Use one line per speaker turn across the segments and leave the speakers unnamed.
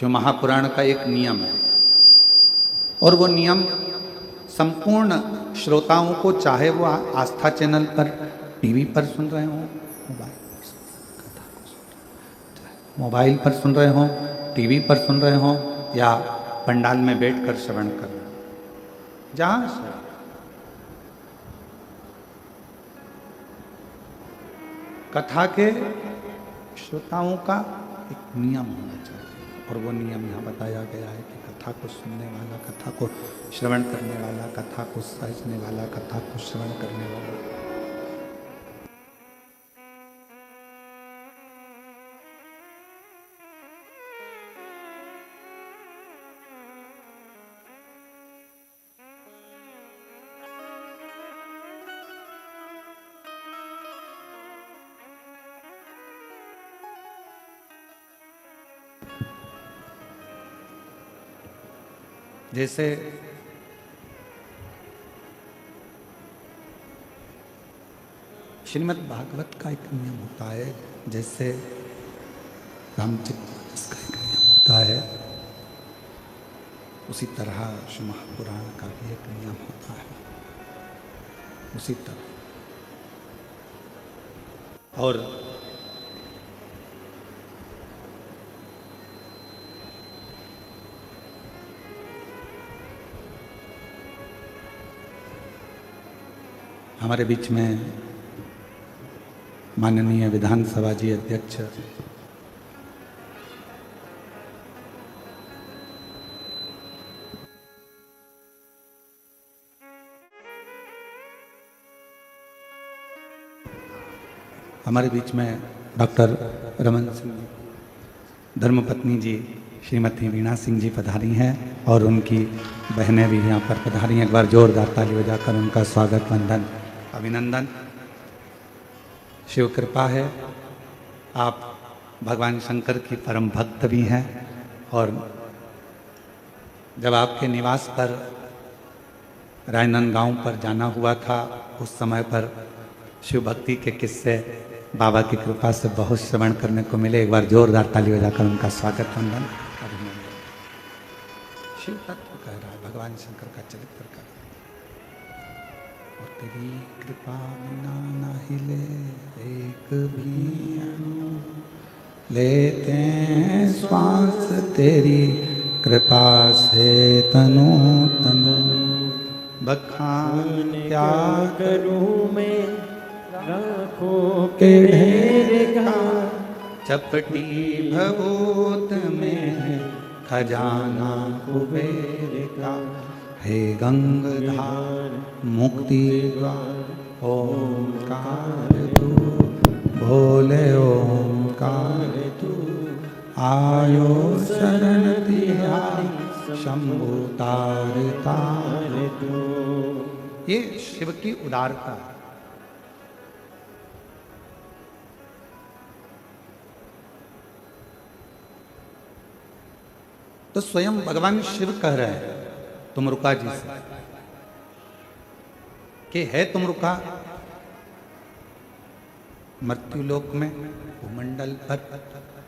शिव महापुराण का एक नियम है और वो नियम संपूर्ण श्रोताओं को, चाहे वो आस्था चैनल पर, टीवी पर सुन रहे हो, मोबाइल पर सुन रहे हो, टीवी पर सुन रहे हो, या पंडाल में बैठकर श्रवण कर रहे हो, जहां से कथा के श्रोताओं का एक नियम होना चाहिए। और वो नियम यहाँ बताया गया है कि कथा को सुनने वाला, कथा को श्रवण करने वाला, कथा को समझने वाला, कथा को श्रवण करने वाला, जैसे श्रीमद् भागवत का एक नियम होता है, जैसे रामचरितमानस का एक नियम होता है, उसी तरह शिव महापुराण का भी एक नियम होता है, उसी तरह। और हमारे बीच में माननीय विधानसभा जी अध्यक्ष हमारे बीच में डॉक्टर रमन सिंह जी, धर्मपत्नी जी श्रीमती वीणा सिंह जी पधारी हैं और उनकी बहनें भी यहाँ पर पधारी हैं। एक बार जोरदार ताली बजाकर उनका स्वागत, वंदन, अभिनंदन। शिव कृपा है, आप भगवान शंकर की परम भक्त भी हैं और जब आपके निवास पर रायनंदगांव पर जाना हुआ था, उस समय पर शिव भक्ति के किस्से बाबा की कृपा से बहुत श्रवण करने को मिले। एक बार जोरदार ताली बजाकर उनका स्वागत, वंदन, अभिनंदन। शिव तत्व कह रहा है, भगवान शंकर का चरित्र कर रहा है। और तेरी कृपा बिना ना हिले एक भी अणु, लेते हैं श्वास तेरी कृपा से तनु तनु, बखान क्या करूं मैं लाखों के ढेर का, चपटी भभूत में खजाना कुबेर का, हे गंगाधार मुक्ति द्वार ओंकार तू, भोले ओंकार तू, आयो शरण तिहारी शंभु तार तार तू। ये शिव की उदारता है। तो स्वयं भगवान शिव कह रहे हैं तुमरुका जी से कि है तुमरुका मृत्युलोक में, भूमंडल पर,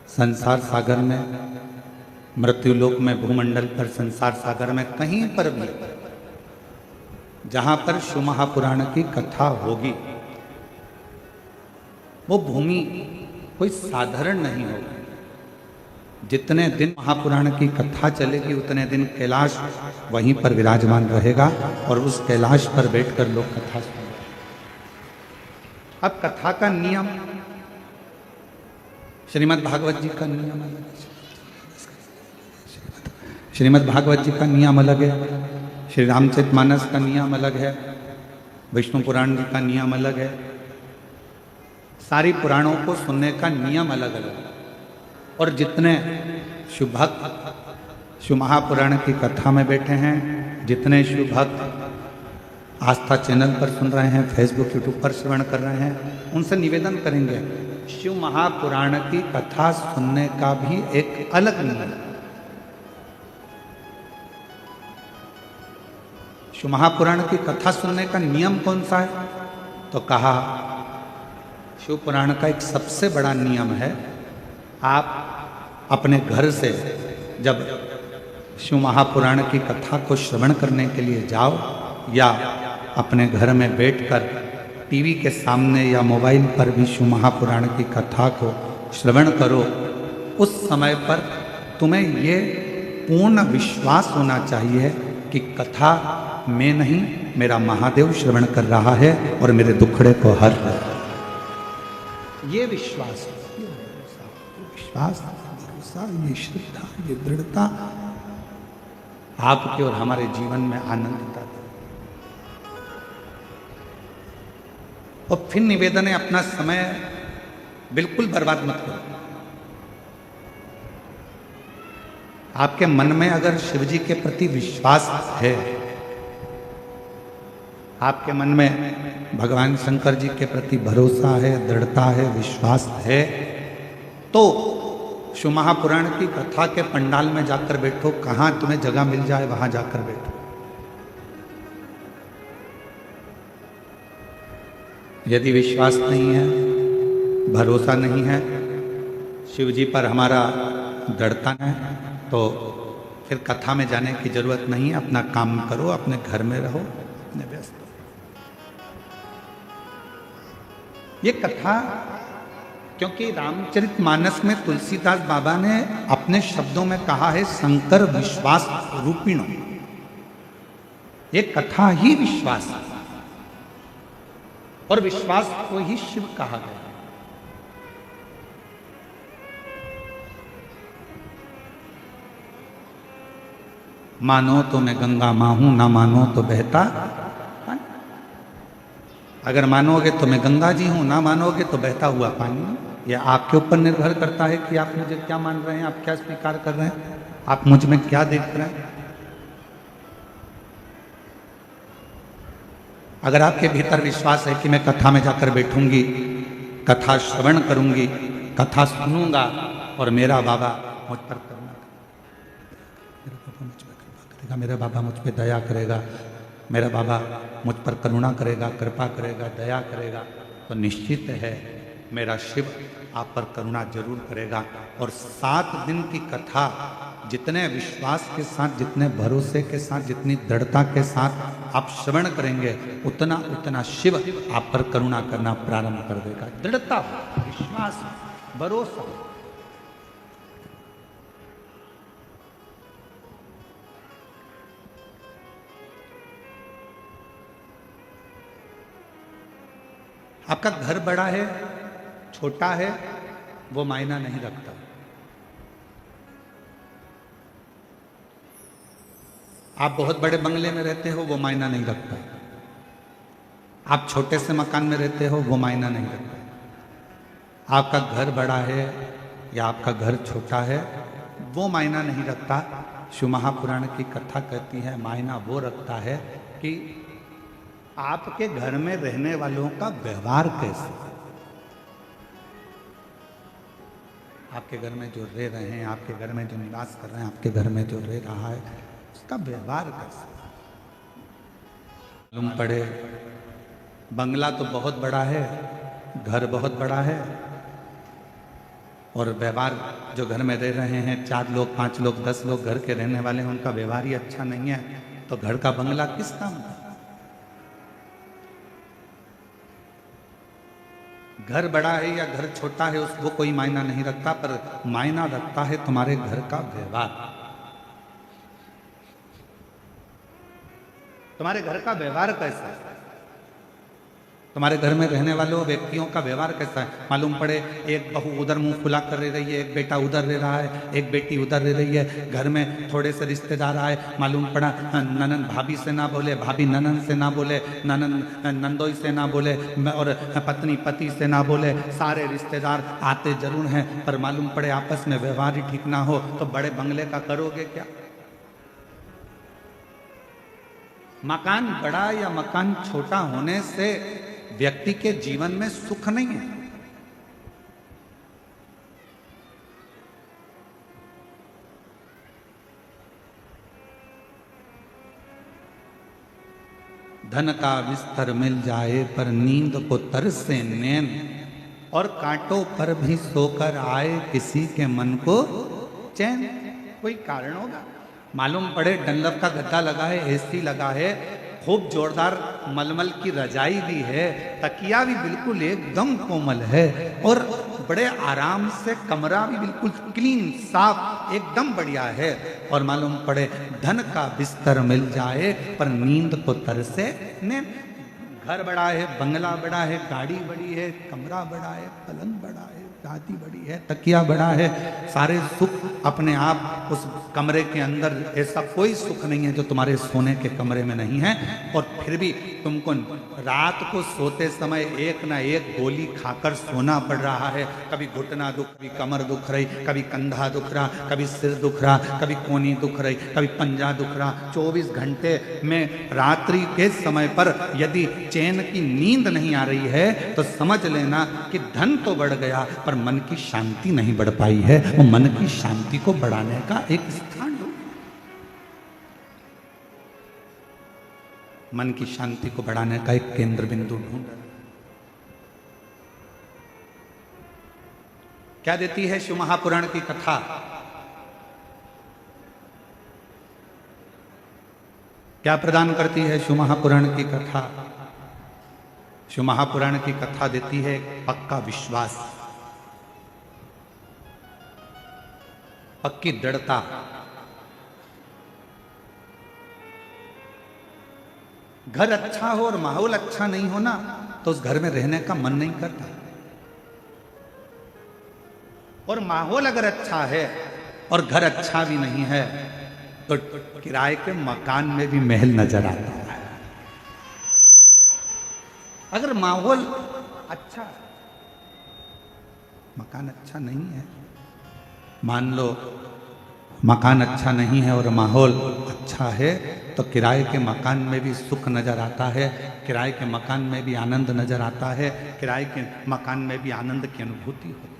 संसार सागर में, मृत्युलोक में, भूमंडल पर, संसार सागर में, कहीं पर भी जहां पर शिव महापुराण की कथा होगी, वो भूमि कोई साधारण नहीं होगी। जितने दिन महापुराण की कथा चलेगी उतने दिन कैलाश वहीं पर विराजमान रहेगा और उस कैलाश पर बैठकर लोग कथा सुनेंगे। अब कथा का नियम, श्रीमद् भागवत जी का नियम अलग है, श्रीमद् भागवत जी का नियम अलग है, श्री रामचरितमानस का नियम अलग है, विष्णु पुराण जी का नियम अलग है। सारी पुराणों को सुनने का नियम अलग अलग है। और जितने शिव भक्त शिव महापुराण की कथा में बैठे हैं, जितने शिव भक्त आस्था चैनल पर सुन रहे हैं, फेसबुक यूट्यूब पर श्रवण कर रहे हैं, उनसे निवेदन करेंगे शिव महापुराण की कथा सुनने का भी एक अलग नियम है। शिव महापुराण की कथा सुनने का नियम कौन सा है? तो कहा शिव पुराण का एक सबसे बड़ा नियम है, आप अपने घर से जब शिव महापुराण की कथा को श्रवण करने के लिए जाओ या अपने घर में बैठकर टीवी के सामने या मोबाइल पर भी शिव महापुराण की कथा को श्रवण करो, उस समय पर तुम्हें ये पूर्ण विश्वास होना चाहिए कि कथा मैं नहीं, मेरा महादेव श्रवण कर रहा है और मेरे दुखड़े को हर रहा है। ये विश्वास, ये विश्वास, भरोसा, ये श्रद्धा, ये दृढ़ता आपके और हमारे जीवन में आनंद देता है। और फिर निवेदन है, अपना समय बिल्कुल बर्बाद मत करो। आपके मन में अगर शिव जी के प्रति विश्वास है, आपके मन में भगवान शंकर जी के प्रति भरोसा है, दृढ़ता है, विश्वास है, तो शिव महापुराण की कथा के पंडाल में जाकर बैठो, कहां तुम्हें जगह मिल जाए वहां जाकर बैठो। यदि विश्वास नहीं है, भरोसा नहीं है, शिव जी पर हमारा दृढ़ता है, तो फिर कथा में जाने की जरूरत नहीं है। अपना काम करो, अपने घर में रहो, अपने व्यस्त। ये कथा, क्योंकि रामचरितमानस में तुलसीदास बाबा ने अपने शब्दों में कहा है शंकर विश्वास रूपिणो। ये कथा ही विश्वास है और विश्वास को ही शिव कहा गया। मानो तो मैं गंगा मां हूं, ना मानो तो बहता। अगर मानोगे तो मैं गंगा जी हूं, ना मानोगे तो बहता हुआ पानी। यह आपके ऊपर निर्भर करता है कि आप मुझे क्या मान रहे हैं, आप क्या स्वीकार कर रहे हैं, आप मुझ में क्या देख रहे हैं। अगर आपके भीतर विश्वास है कि मैं कथा में जाकर बैठूंगी, कथा श्रवण करूंगी, कथा सुनूंगा और मेरा बाबा मुझ पर करुणा करेगा, मेरा बाबा मुझ पर दया करेगा, मेरा बाबा मुझ पर करुणा करेगा, कृपा करेगा, दया करेगा, तो निश्चित है मेरा शिव आप पर करुणा जरूर करेगा। और 7 दिन की कथा जितने विश्वास के साथ, जितने भरोसे के साथ, जितनी दृढ़ता के साथ आप श्रवण करेंगे, उतना उतना शिव आप पर करुणा करना प्रारंभ कर देगा। दृढ़ता, विश्वास, भरोसा। आपका घर बड़ा है, छोटा है, वो मायना नहीं रखता। आप बहुत बड़े बंगले में रहते हो, वो मायना नहीं रखता। आप छोटे से मकान में रहते हो, वो मायना नहीं रखता। आपका घर बड़ा है या आपका घर छोटा है, वो मायना नहीं रखता। शिव महापुराण की कथा कहती है मायना वो रखता है कि आपके घर में रहने वालों का व्यवहार कैसे, आपके घर में जो रह रहे हैं, आपके घर में जो निवास कर रहे हैं, आपके घर में जो रह रहा है, उसका व्यवहार कैसे। मालूम पड़े बंगला तो बहुत बड़ा है, घर बहुत बड़ा है, और व्यवहार जो घर में रह रहे हैं 4 लोग, 5 लोग, 10 लोग घर के रहने वाले हैं, उनका व्यवहार ही अच्छा नहीं है, तो घर का बंगला किस काम का। घर बड़ा है या घर छोटा है उसको कोई मायना नहीं रखता, पर मायना रखता है तुम्हारे घर का व्यवहार। तुम्हारे घर का व्यवहार कैसा है, तुम्हारे घर में रहने वालों व्यक्तियों का व्यवहार कैसा है। मालूम पड़े एक बहू उधर मुंह फुला कर रह रही है, एक बेटा उधर रह रहा है, एक बेटी उधर रह रही है, घर में थोड़े से रिश्तेदार आए, मालूम पड़ा ननन भाभी से ना बोले, भाभी ननन से ना बोले, ननन नंदोई से ना बोले, और पत्नी पति से ना बोले, सारे रिश्तेदार आते जरूर हैं, पर मालूम पड़े आपस में व्यवहार ही ठीक ना हो, तो बड़े बंगले का करोगे क्या। मकान बड़ा या मकान छोटा होने से व्यक्ति के जीवन में सुख नहीं है। धन का बिस्तर मिल जाए पर नींद को तरसे नैन, और कांटों पर भी सोकर आए किसी के मन को चैन। कोई कारण होगा। मालूम पड़े डनलप का गद्दा लगा है, एसी लगा है, खूब जोरदार मलमल की रजाई भी है, तकिया भी बिल्कुल एकदम कोमल है, और बड़े आराम से कमरा भी बिल्कुल क्लीन साफ एकदम बढ़िया है, और मालूम पड़े धन का बिस्तर मिल जाए पर नींद को तरसे ने। घर बड़ा है, बंगला बड़ा है, गाड़ी बड़ी है, कमरा बड़ा है, पलंग बड़ा है, गादी बड़ी है, तकिया बड़ा है, सारे सुख अपने आप उस कमरे के अंदर। ऐसा कोई सुख नहीं है जो तुम्हारे सोने के कमरे में नहीं है, और फिर भी तुमको रात को सोते समय एक ना एक गोली खाकर सोना पड़ रहा है। कभी घुटना दुख, कभी कमर दुख रही, कभी कंधा दुख रहा, कभी सिर दुख रहा, कभी कोनी दुख रही, कभी पंजा दुख रहा। 24 घंटे में रात्रि के समय पर यदि चैन की नींद नहीं आ रही है तो समझ लेना कि धन तो बढ़ गया पर मन की शांति नहीं बढ़ पाई है। वो मन की शांति को बढ़ाने का एक स्थान ढूंढ, मन की शांति को बढ़ाने का एक केंद्र बिंदु ढूंढ। क्या देती है शिव महापुराण की कथा? क्या प्रदान करती है शिव महापुराण की कथा? शिव महापुराण की कथा देती है पक्का विश्वास, पक्की दृढ़ता। घर अच्छा हो और माहौल अच्छा नहीं हो ना तो उस घर में रहने का मन नहीं करता, और माहौल अगर अच्छा है और घर अच्छा भी नहीं है तो किराए के मकान में भी महल नजर आता है। अगर माहौल अच्छा, मकान अच्छा नहीं है, मान लो मकान अच्छा नहीं है और माहौल अच्छा है तो किराए के मकान में भी सुख नजर आता है, किराए के मकान में भी आनंद नजर आता है, किराए के मकान में भी आनंद की अनुभूति होती है।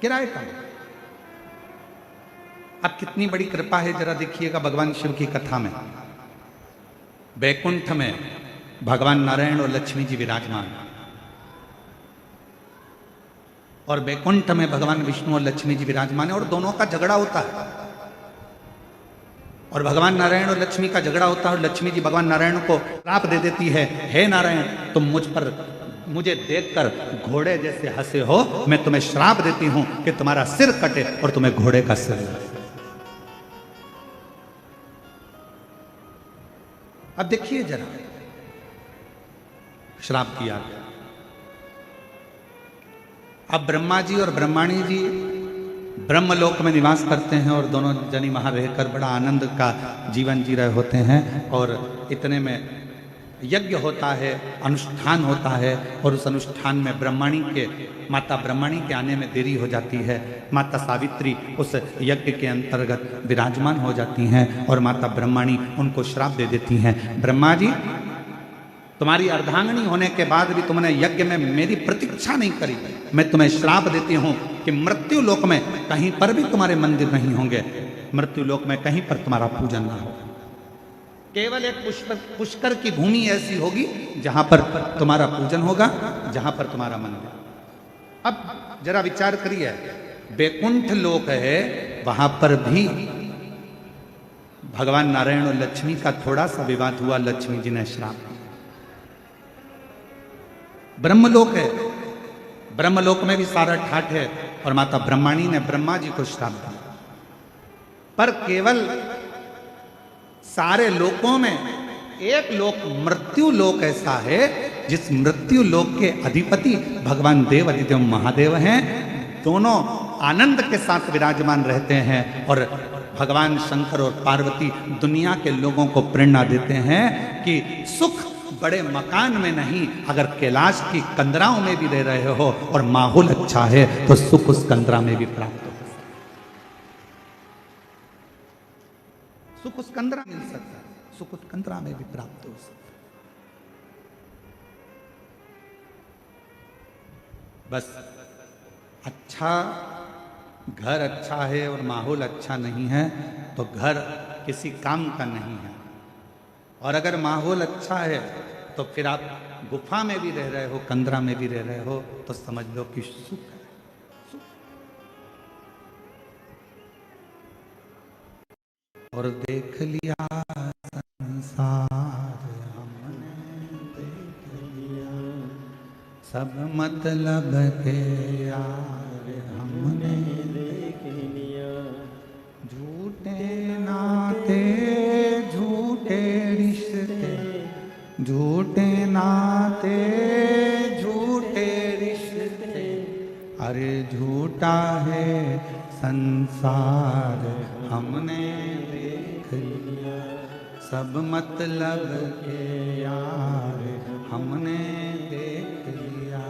किराए का अब कितनी बड़ी कृपा है जरा देखिएगा भगवान शिव की कथा में। बैकुंठ में भगवान नारायण और लक्ष्मी जी विराजमान, और बैकुंठ में भगवान विष्णु और लक्ष्मी जी विराजमान है, और दोनों का झगड़ा होता है, और भगवान नारायण और लक्ष्मी का झगड़ा होता है, और लक्ष्मी जी भगवान नारायण को श्राप दे देती है, हे नारायण तुम मुझे देखकर घोड़े जैसे हंसे हो, मैं तुम्हें श्राप देती हूं कि तुम्हारा सिर कटे और तुम्हें घोड़े का सिर लगे। अब देखिए जरा, श्राप किया गया। अब ब्रह्मा जी और ब्रह्माणी जी ब्रह्मलोक में निवास करते हैं, और दोनों जनी वहां रहकर बड़ा आनंद का जीवन जी रहे होते हैं, और इतने में यज्ञ होता है, अनुष्ठान होता है, और उस अनुष्ठान में माता ब्रह्मणी के आने में देरी हो जाती है। माता सावित्री उस यज्ञ के अंतर्गत विराजमान हो जाती हैं, और माता ब्रह्मणी उनको श्राप दे देती हैं, ब्रह्मा जी तुम्हारी अर्धांगिनी होने के बाद भी तुमने यज्ञ में मेरी प्रतीक्षा नहीं करी, मैं तुम्हें श्राप देती हूं कि मृत्यु लोक में कहीं पर भी तुम्हारे मंदिर नहीं होंगे, मृत्यु लोक में कहीं पर तुम्हारा पूजन ना होगा, केवल एक पुष्कर की भूमि ऐसी होगी जहां पर तुम्हारा पूजन होगा, जहां पर तुम्हारा मंदिर। अब जरा विचार करिए, बैकुंठ लोक है, वहां पर भी भगवान नारायण और लक्ष्मी का थोड़ा सा विवाद हुआ, लक्ष्मी जी ने श्राप दिया। ब्रह्मलोक है, ब्रह्मलोक में भी सारा ठाठ है, और माता ब्रह्मणी ने ब्रह्मा जी को श्राप दिया, पर केवल सारे लोकों में एक लोक मृत्यु लोक ऐसा है जिस मृत्यु लोक के अधिपति भगवान देव अधिदेव महादेव हैं, दोनों आनंद के साथ विराजमान रहते हैं, और भगवान शंकर और पार्वती दुनिया के लोगों को प्रेरणा देते हैं कि सुख बड़े मकान में नहीं, अगर कैलाश की कंदराओं में भी रह रहे हो और माहौल अच्छा है तो सुख उस कंदरा में भी प्राप्त हो, सुख उस कंदरा मिल सकता है, सुख उस कंदरा में भी प्राप्त हो सकता है। बस अच्छा घर अच्छा है और माहौल अच्छा नहीं है तो घर किसी काम का नहीं है, और अगर माहौल अच्छा है तो फिर आप गुफा में भी रह रहे हो, कंदरा में भी रह रहे हो, तो समझ लो कि सुख है। और देख लिया संसार हमने, देख लिया सब मतलब के यार हमने देख लिया। झूठे नाते झूठे रिश्ते, झूठे नाते झूठे रिश्ते, अरे झूठा है संसार हमने देख लिया। सब मतलब के यार हमने देख लिया,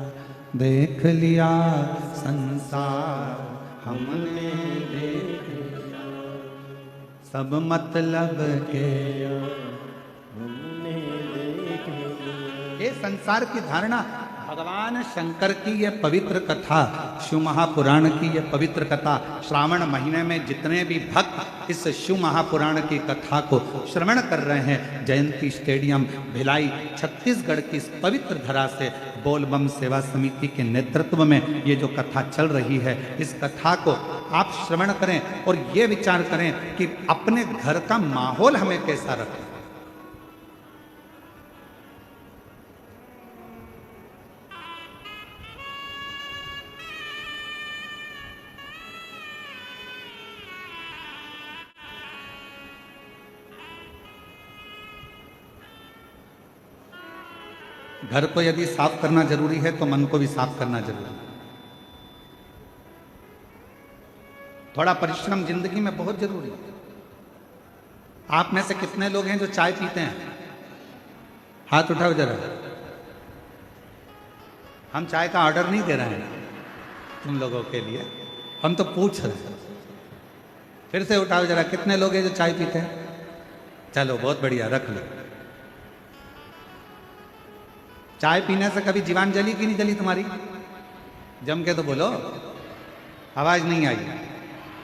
देख लिया संसार हमने देख लिया। सब मतलब के यार हमने देख लिया। ये संसार की धारणा भगवान शंकर की यह पवित्र कथा, शिव महापुराण की यह पवित्र कथा, श्रावण महीने में जितने भी भक्त इस शिव महापुराण की कथा को श्रवण कर रहे हैं, जयंती स्टेडियम भिलाई छत्तीसगढ़ की इस पवित्र धरा से बोलबम सेवा समिति के नेतृत्व में ये जो कथा चल रही है, इस कथा को आप श्रवण करें और ये विचार करें कि अपने घर का माहौल हमें कैसा रखें। घर को यदि साफ करना जरूरी है तो मन को भी साफ करना जरूरी है। थोड़ा परिश्रम जिंदगी में बहुत जरूरी है। आप में से कितने लोग हैं जो चाय पीते हैं? हाथ उठाओ जरा। हम चाय का ऑर्डर नहीं दे रहे हैं तुम लोगों के लिए, हम तो पूछ रहे हैं। फिर से उठाओ जरा, कितने लोग हैं जो चाय पीते हैं? चलो बहुत बढ़िया, रख लो। चाय पीने से कभी जीवान जली कि नहीं जली तुम्हारी? जम के तो बोलो, आवाज नहीं आई।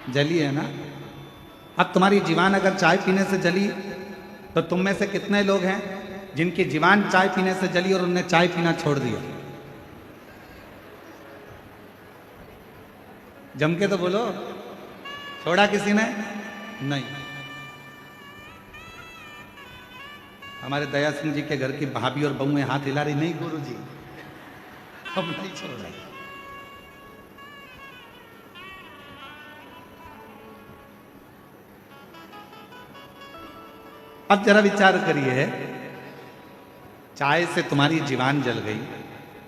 जली है ना? अब तुम्हारी जीवान अगर चाय पीने से जली तो तुम में से कितने लोग हैं जिनकी जीवान चाय पीने से जली और उन्होंने चाय पीना छोड़ दिया? जम के तो बोलो, छोड़ा किसी ने? नहीं। हमारे दया सिंह जी के घर की भाभी और बहुएं हाथ हिला रही, नहीं गुरु जी हम नहीं छोड़ रहे। अब जरा विचार करिए, चाय से तुम्हारी जीवान जल गई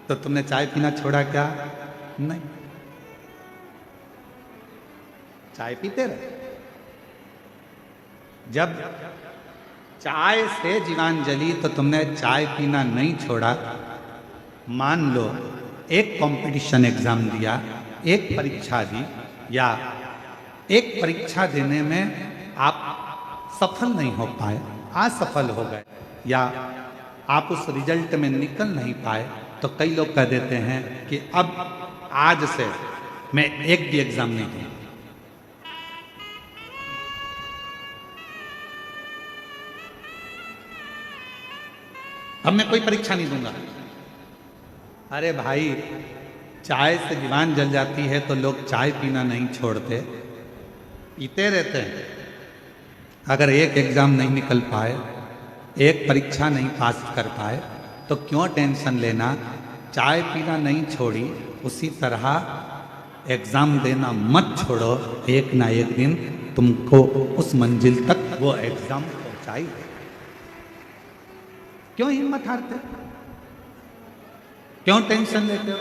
तो तुमने चाय पीना छोड़ा क्या? नहीं, चाय पीते रहे। जब चाय से जीवान जली तो तुमने चाय पीना नहीं छोड़ा। मान लो एक कंपटीशन एग्जाम दिया, एक परीक्षा दी, या एक परीक्षा देने में आप सफल नहीं हो पाए, असफल हो गए, या आप उस रिजल्ट में निकल नहीं पाए, तो कई लोग कह देते हैं कि अब आज से मैं एक भी एग्जाम नहीं दूंगा। अब मैं कोई परीक्षा नहीं दूंगा। अरे भाई, चाय से जीवान जल जाती है तो लोग चाय पीना नहीं छोड़ते, पीते रहते हैं। अगर एक एग्जाम नहीं निकल पाए, एक परीक्षा नहीं पास कर पाए, तो क्यों टेंशन लेना? चाय पीना नहीं छोड़ी, उसी तरह एग्जाम देना मत छोड़ो। एक ना एक दिन तुमको उस मंजिल तक वो एग्जाम पहुंचाई। क्यों हिम्मत हारते? क्यों टेंशन लेते हो?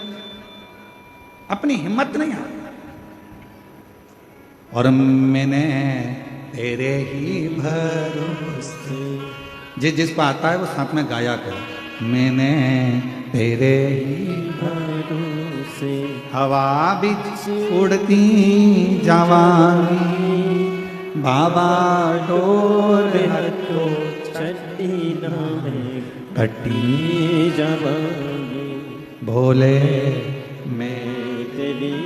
अपनी हिम्मत नहीं हार। और मैंने तेरे ही भरोसे, जिसको आता है वो साथ में गाया करो। मैंने तेरे ही भरोसे हवा बिच उड़ती जवानी, बाबा डोर हटो छठी नामे कटी जवानी, भोले मैं तेरी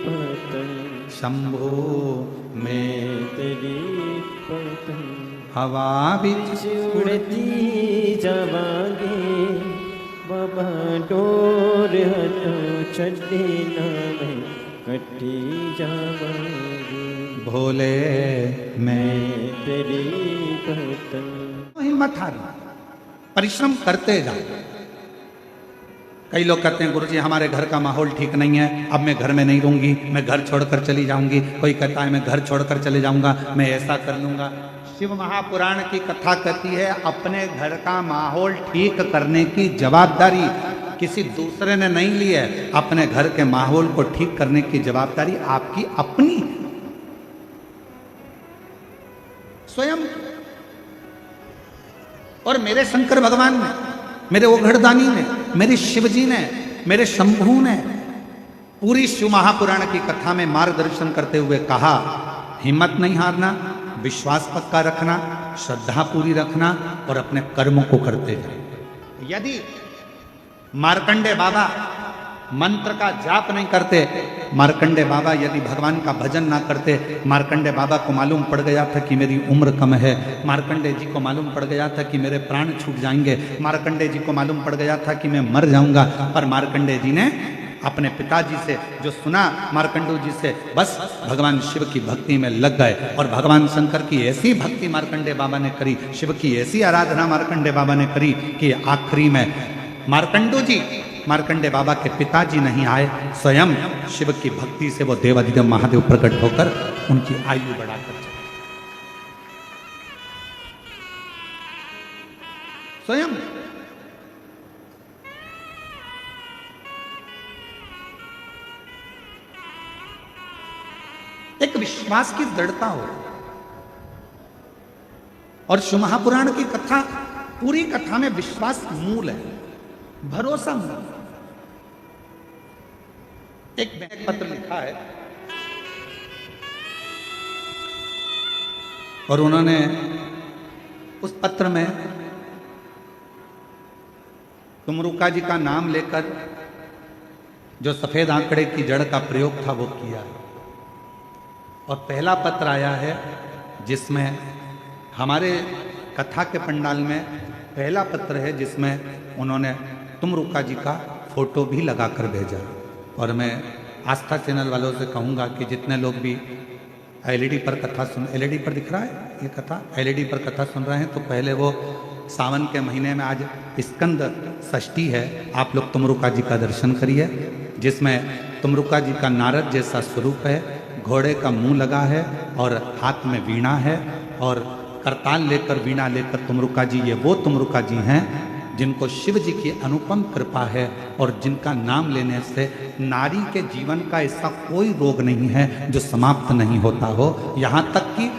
पतंग, शंभो मैं तेरी पतंग, हवा बिच उड़ती जवानी, बाबा डोर हटो छठी नामे कटी जवानी, भोले मैं
तेरी कहता।
हिम्मत हारना, परिश्रम करते जाओ। कई लोग कहते हैं गुरुजी हमारे घर का माहौल ठीक नहीं है, अब मैं घर में नहीं रहूंगी, मैं घर छोड़कर चली जाऊंगी। कोई कहता है मैं घर छोड़कर चले जाऊंगा, मैं ऐसा कर लूंगा। शिव महापुराण की कथा कहती है अपने घर का माहौल ठीक करने की जवाबदारी किसी दूसरे ने नहीं ली है। अपने घर के माहौल को ठीक करने की जवाबदारी आपकी अपनी स्वयं। और मेरे शंकर भगवान ने, मेरे ओघड़दानी ने, मेरे शिवजी ने, मेरे शंभू ने पूरी शिव महापुराण की कथा में मार्गदर्शन करते हुए कहा हिम्मत नहीं हारना, विश्वास पक्का रखना, श्रद्धा पूरी रखना और अपने कर्मों को करते जाओ। यदि मार्कंडे बाबा मंत्र का जाप नहीं करते, मार्कंडे बाबा यदि भगवान का भजन ना करते, मार्कंडे बाबा को मालूम पड़ गया था कि मेरी उम्र कम है, मार्कंडे जी को मालूम पड़ गया था कि मेरे प्राण छूट जाएंगे, मार्कंडे जी को मालूम पड़ गया था कि मैं मर जाऊंगा, पर मार्कंडे जी ने अपने पिताजी से जो सुना, मार्कंडू जी से, बस भगवान शिव की भक्ति में लग गए और भगवान शंकर की ऐसी भक्ति मार्कंडे बाबा ने करी, शिव की ऐसी आराधना मार्कंडे बाबा ने करी कि आखिरी में मार्कंडू जी, मार्कंडे बाबा के पिताजी नहीं आए, स्वयं शिव की भक्ति से वो देवाधिदेव महादेव प्रकट होकर उनकी आयु बढ़ाकर चले। स्वयं एक विश्वास की दृढ़ता हो। और शिव महापुराण की कथा, पूरी कथा में विश्वास मूल है, भरोसा मूल। एक पत्र लिखा है और उन्होंने उस पत्र में तुमरुका जी का नाम लेकर जो सफेद आंकड़े की जड़ का प्रयोग था वो किया है। और पहला पत्र आया है जिसमें हमारे कथा के पंडाल में पहला पत्र है जिसमें उन्होंने तुमरुका जी का फोटो भी लगाकर भेजा। और मैं आस्था चैनल वालों से कहूँगा कि जितने लोग भी एलईडी पर कथा सुन, एलईडी पर दिख रहा है ये कथा, एलईडी पर कथा सुन रहे हैं तो पहले वो सावन के महीने में आज स्कंद षष्ठी है, आप लोग तुमरुका जी का दर्शन करिए, जिसमें तुमरुका जी का नारद जैसा स्वरूप है, घोड़े का मुंह लगा है और हाथ में वीणा है और करताल लेकर वीणा लेकर तुमरुका जी, ये वो तुमरुका जी हैं जिनको शिव जी की अनुपम कृपा है और जिनका नाम लेने से नारी के जीवन का ऐसा कोई रोग नहीं है जो समाप्त नहीं होता हो। यहाँ तक कि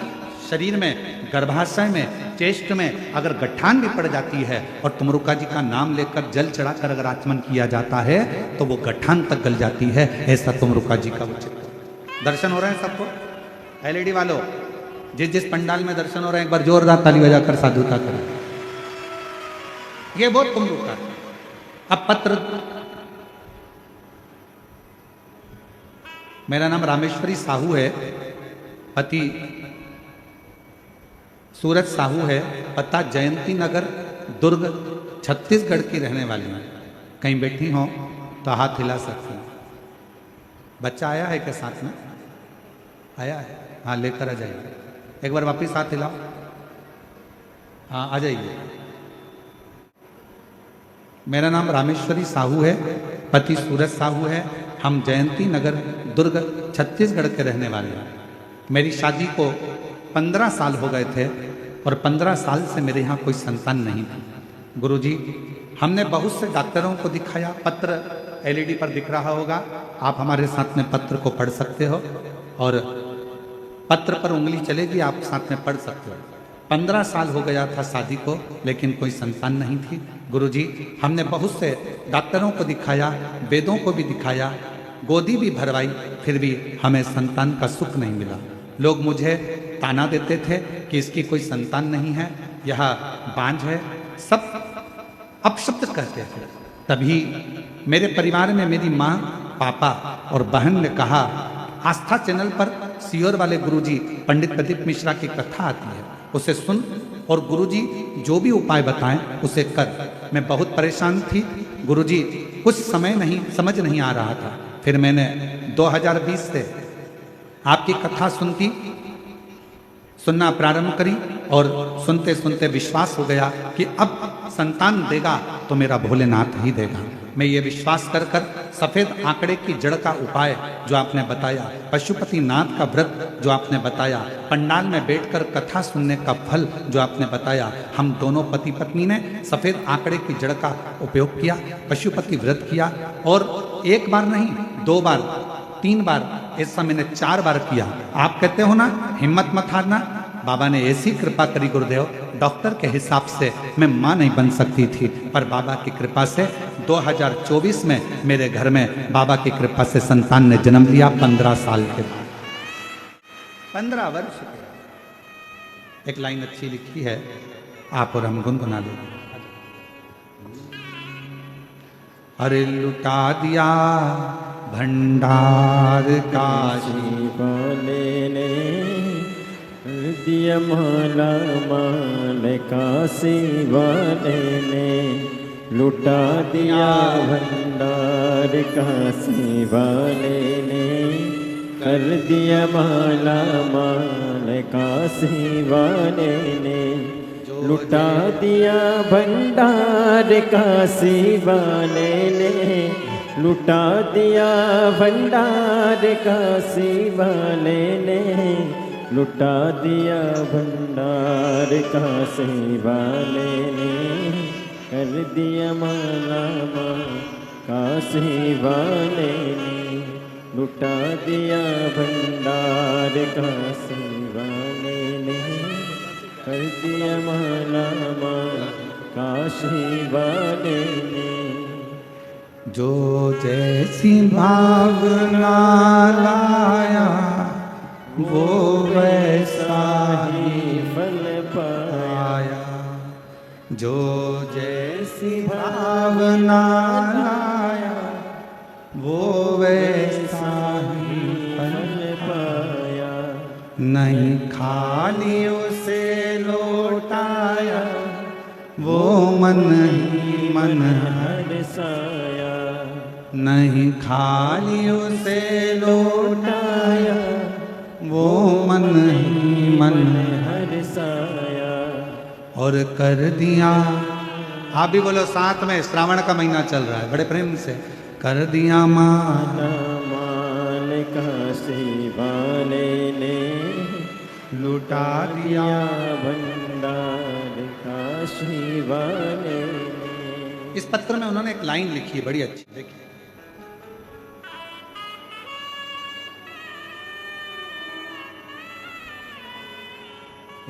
शरीर में, गर्भाशय में, चेस्ट में अगर गठान भी पड़ जाती है और तुमरुका जी का नाम लेकर जल चढ़ाकर अगर आचमन किया जाता है तो वो गठान तक गल जाती है। ऐसा तुमरुका जी का उचित दर्शन हो रहे हैं सबको। एलईडी वालों, जिस जिस पंडाल में दर्शन हो रहे हैं एक बार जोरदार ताली बजाकर साधुता करें। ये बहुत तुमरुका। अब पत्र, मेरा नाम रामेश्वरी साहू है, पति सूरज साहू है, पता जयंती नगर दुर्ग छत्तीसगढ़ की रहने वाली है। कहीं बैठी हो तो हाथ हिला सकती हैं। बच्चा आया है के साथ में? आया है? हाँ लेकर आ जाइए। एक बार वापिस हाथ हिलाओ। हाँ आ जाइए। मेरा नाम रामेश्वरी साहू है, पति सूरज साहू है, हम जयंती नगर दुर्ग छत्तीसगढ़ के रहने वाले हैं। मेरी शादी को 15 साल हो गए थे और 15 साल से मेरे यहाँ कोई संतान नहीं थी। गुरुजी, हमने बहुत से डॉक्टरों को दिखाया, पत्र एलईडी पर दिख रहा होगा, आप हमारे साथ में पत्र को पढ़ सकते हो और पत्र पर उंगली चलेगी, आप साथ में पढ़ सकते हो। 15 साल हो गया था शादी को लेकिन कोई संतान नहीं थी। गुरुजी, हमने बहुत से डॉक्टरों को दिखाया, वेदों को भी दिखाया, गोदी भी भरवाई, फिर भी हमें संतान का सुख नहीं मिला। लोग मुझे ताना देते थे कि इसकी कोई संतान नहीं है, यह बांझ है, सब अपशब्द कहते थे। तभी मेरे परिवार में मेरी माँ, पापा और बहन ने कहा, आस्था चैनल पर सीहोर वाले गुरुजी पंडित प्रदीप मिश्रा की कथा आती है, उसे सुन और गुरुजी जो भी उपाय बताएं उसे कर। मैं बहुत परेशान थी गुरुजी, कुछ समय नहीं समझ नहीं आ रहा था। फिर मैंने 2020 से आपकी कथा सुनना प्रारंभ करी और सुनते सुनते विश्वास हो गया कि अब संतान देगा तो मेरा भोलेनाथ ही देगा। मैं ये विश्वास कर कर सफेद आंकड़े की जड़ का उपाय जो आपने बताया, पशुपतिनाथ का व्रत जो आपने बताया, पंडाल में बैठकर कथा सुनने का फल जो आपने बताया, हम दोनों पति पत्नी ने सफेद आंकड़े की जड़ का उपयोग किया, पशुपति व्रत किया और एक बार नहीं, 2 बार, 3 बार, ऐसा मैंने 4 बार किया। आप कहते हो ना हिम्मत मत हारना, बाबा ने ऐसी कृपा करी गुरुदेव, डॉक्टर के हिसाब से मैं मां नहीं बन सकती थी, पर बाबा की कृपा से 2024 में मेरे घर में बाबा की कृपा से संतान ने जन्म लिया 15 साल के बाद, 15 वर्ष के। एक लाइन अच्छी लिखी है, आप और हम गुनगुना लो। अरे लुटा दिया भंडार काशी
वाले ने, दिया माला माल काशी वाले ने, लुटा दिया भंडार काशी वाले ने, कर दिया माला माल काशी वाले ने, लुटा दिया भंडार काशी वाले ने, लुटा दिया भंडार काशी वाले ने, लुटा दिया भंडार काशी वाले ने, कर दिया माला माल काशी वाले ने, लुटा दिया भंडार काशी वाले ने, कर दिया माला माल काशी वाले ने।
जो जैसी भावना लाया वो वैसा ही
फल पाया,
जो जैसी भावना लाया वो वैसा ही
फल पाया,
नहीं खाली उसे लौटाया वो मन ही मन
हरसाया,
नहीं खाली उसे लौटाया वो मन ही मन
हरसाया,
और कर दिया। आप भी बोलो साथ में, श्रावण का महीना चल रहा है, बड़े प्रेम से, कर दिया माला
माल काशी वाले ने,
लुटा दिया
भंडार काशी वाले ने।
इस पत्र में उन्होंने एक लाइन लिखी है बड़ी अच्छी, देखिए।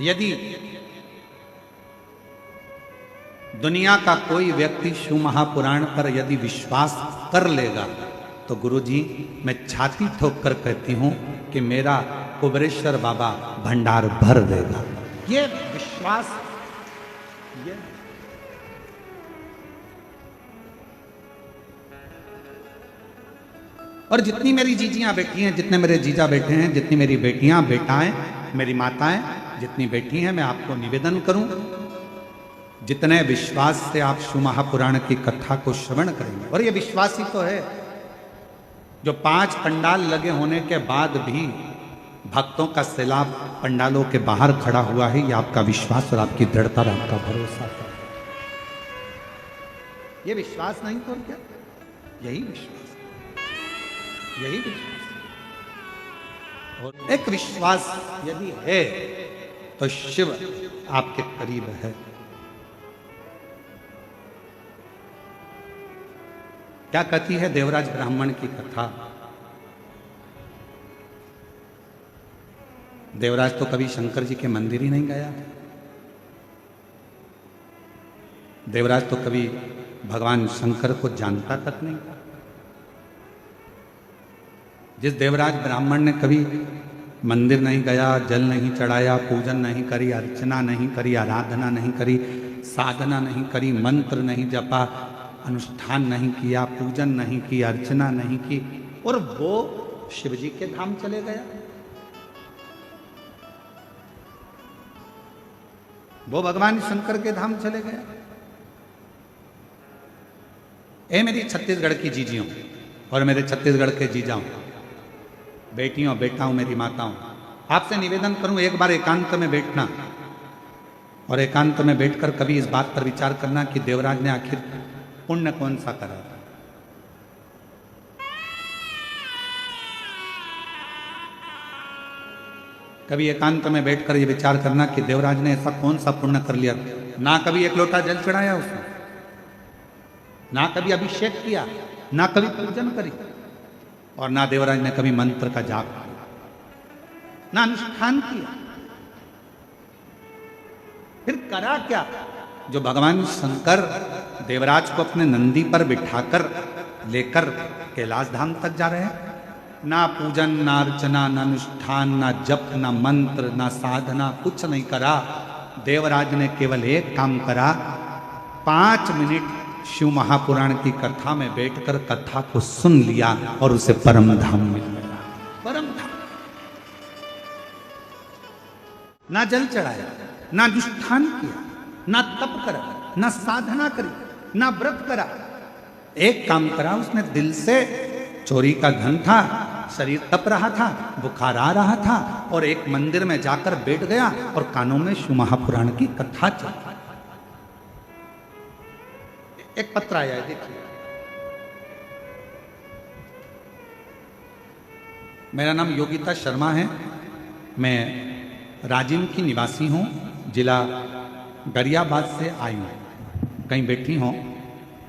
यदि दुनिया का कोई व्यक्ति शिव महापुराण पर यदि विश्वास कर लेगा तो गुरुजी मैं छाती ठोक कर कहती हूं कि मेरा कुबेरेश्वर बाबा भंडार भर देगा। ये विश्वास, ये और जितनी मेरी जीजियां बैठी हैं, जितने मेरे जीजा बैठे हैं, जितनी मेरी बेटियां बेटाएं, मेरी माताएं जितनी बैठी हैं, मैं आपको निवेदन करूं, जितने विश्वास से आप शिव महापुराण की कथा को श्रवण करेंगे, और ये विश्वास ही तो है जो 5 पंडाल लगे होने के बाद भी भक्तों का सैलाब पंडालों के बाहर खड़ा हुआ है, ये आपका विश्वास और आपकी दृढ़ता और आपका भरोसा है। ये विश्वास नहीं तो क्या, यही विश्वास, यही विश्वास। और एक विश्वास यदि है तो शिव आपके करीब है। क्या कहती है देवराज ब्राह्मण की कथा? देवराज तो कभी शंकर जी के मंदिर ही नहीं गया, देवराज तो कभी भगवान शंकर को जानता तक नहीं था। जिस देवराज ब्राह्मण ने कभी मंदिर नहीं गया, जल नहीं चढ़ाया, पूजन नहीं करी, अर्चना नहीं करी, आराधना नहीं करी, साधना नहीं करी, मंत्र नहीं जपा, अनुष्ठान नहीं किया, पूजन नहीं की, अर्चना नहीं की, और वो शिव जी के धाम चले गया, वो भगवान शंकर के धाम चले गया। ए मेरी छत्तीसगढ़ की जीजियों और मेरे छत्तीसगढ़ के जीजाओं, बेटियों बेटाओं, मेरी माताओं, आपसे निवेदन करूं, एक बार एकांत में बैठना और एकांत में बैठकर कभी इस बात पर विचार करना कि देवराज ने आखिर पुण्य कौन सा करा था। कभी एकांत में बैठकर ये विचार करना कि देवराज ने ऐसा कौन सा पुण्य कर लिया। ना कभी एक लोटा जल चढ़ाया उसने, ना कभी अभिषेक किया, ना कभी पूजन करी, और ना देवराज ने कभी मंत्र का जाप किया, ना अनुष्ठान किया। फिर करा क्या? जो भगवान शंकर देवराज को अपने नंदी पर बिठाकर लेकर कैलाश धाम तक जा रहे हैं, ना पूजन, ना अर्चना, ना अनुष्ठान, ना जप, ना मंत्र, ना साधना, कुछ नहीं करा। देवराज ने केवल एक काम करा, 5 मिनट शिव महापुराण की कथा में बैठकर कथा को सुन लिया और उसे परम धाम मिल गया। परम धाम। ना जल चढ़ाया, ना अनुष्ठान किया, ना तप करा, ना साधना करी, ना व्रत करा। एक काम करा उसने, दिल से चोरी का धन था, शरीर तप रहा था, बुखार आ रहा था, और एक मंदिर में जाकर बैठ गया और कानों में शिव महापुराण की कथा चल। एक पत्र आया है, देखिए। मेरा नाम योगिता शर्मा है, मैं राजिम की निवासी हूं, जिला गरियाबाद से आई हूं। कहीं बैठी हो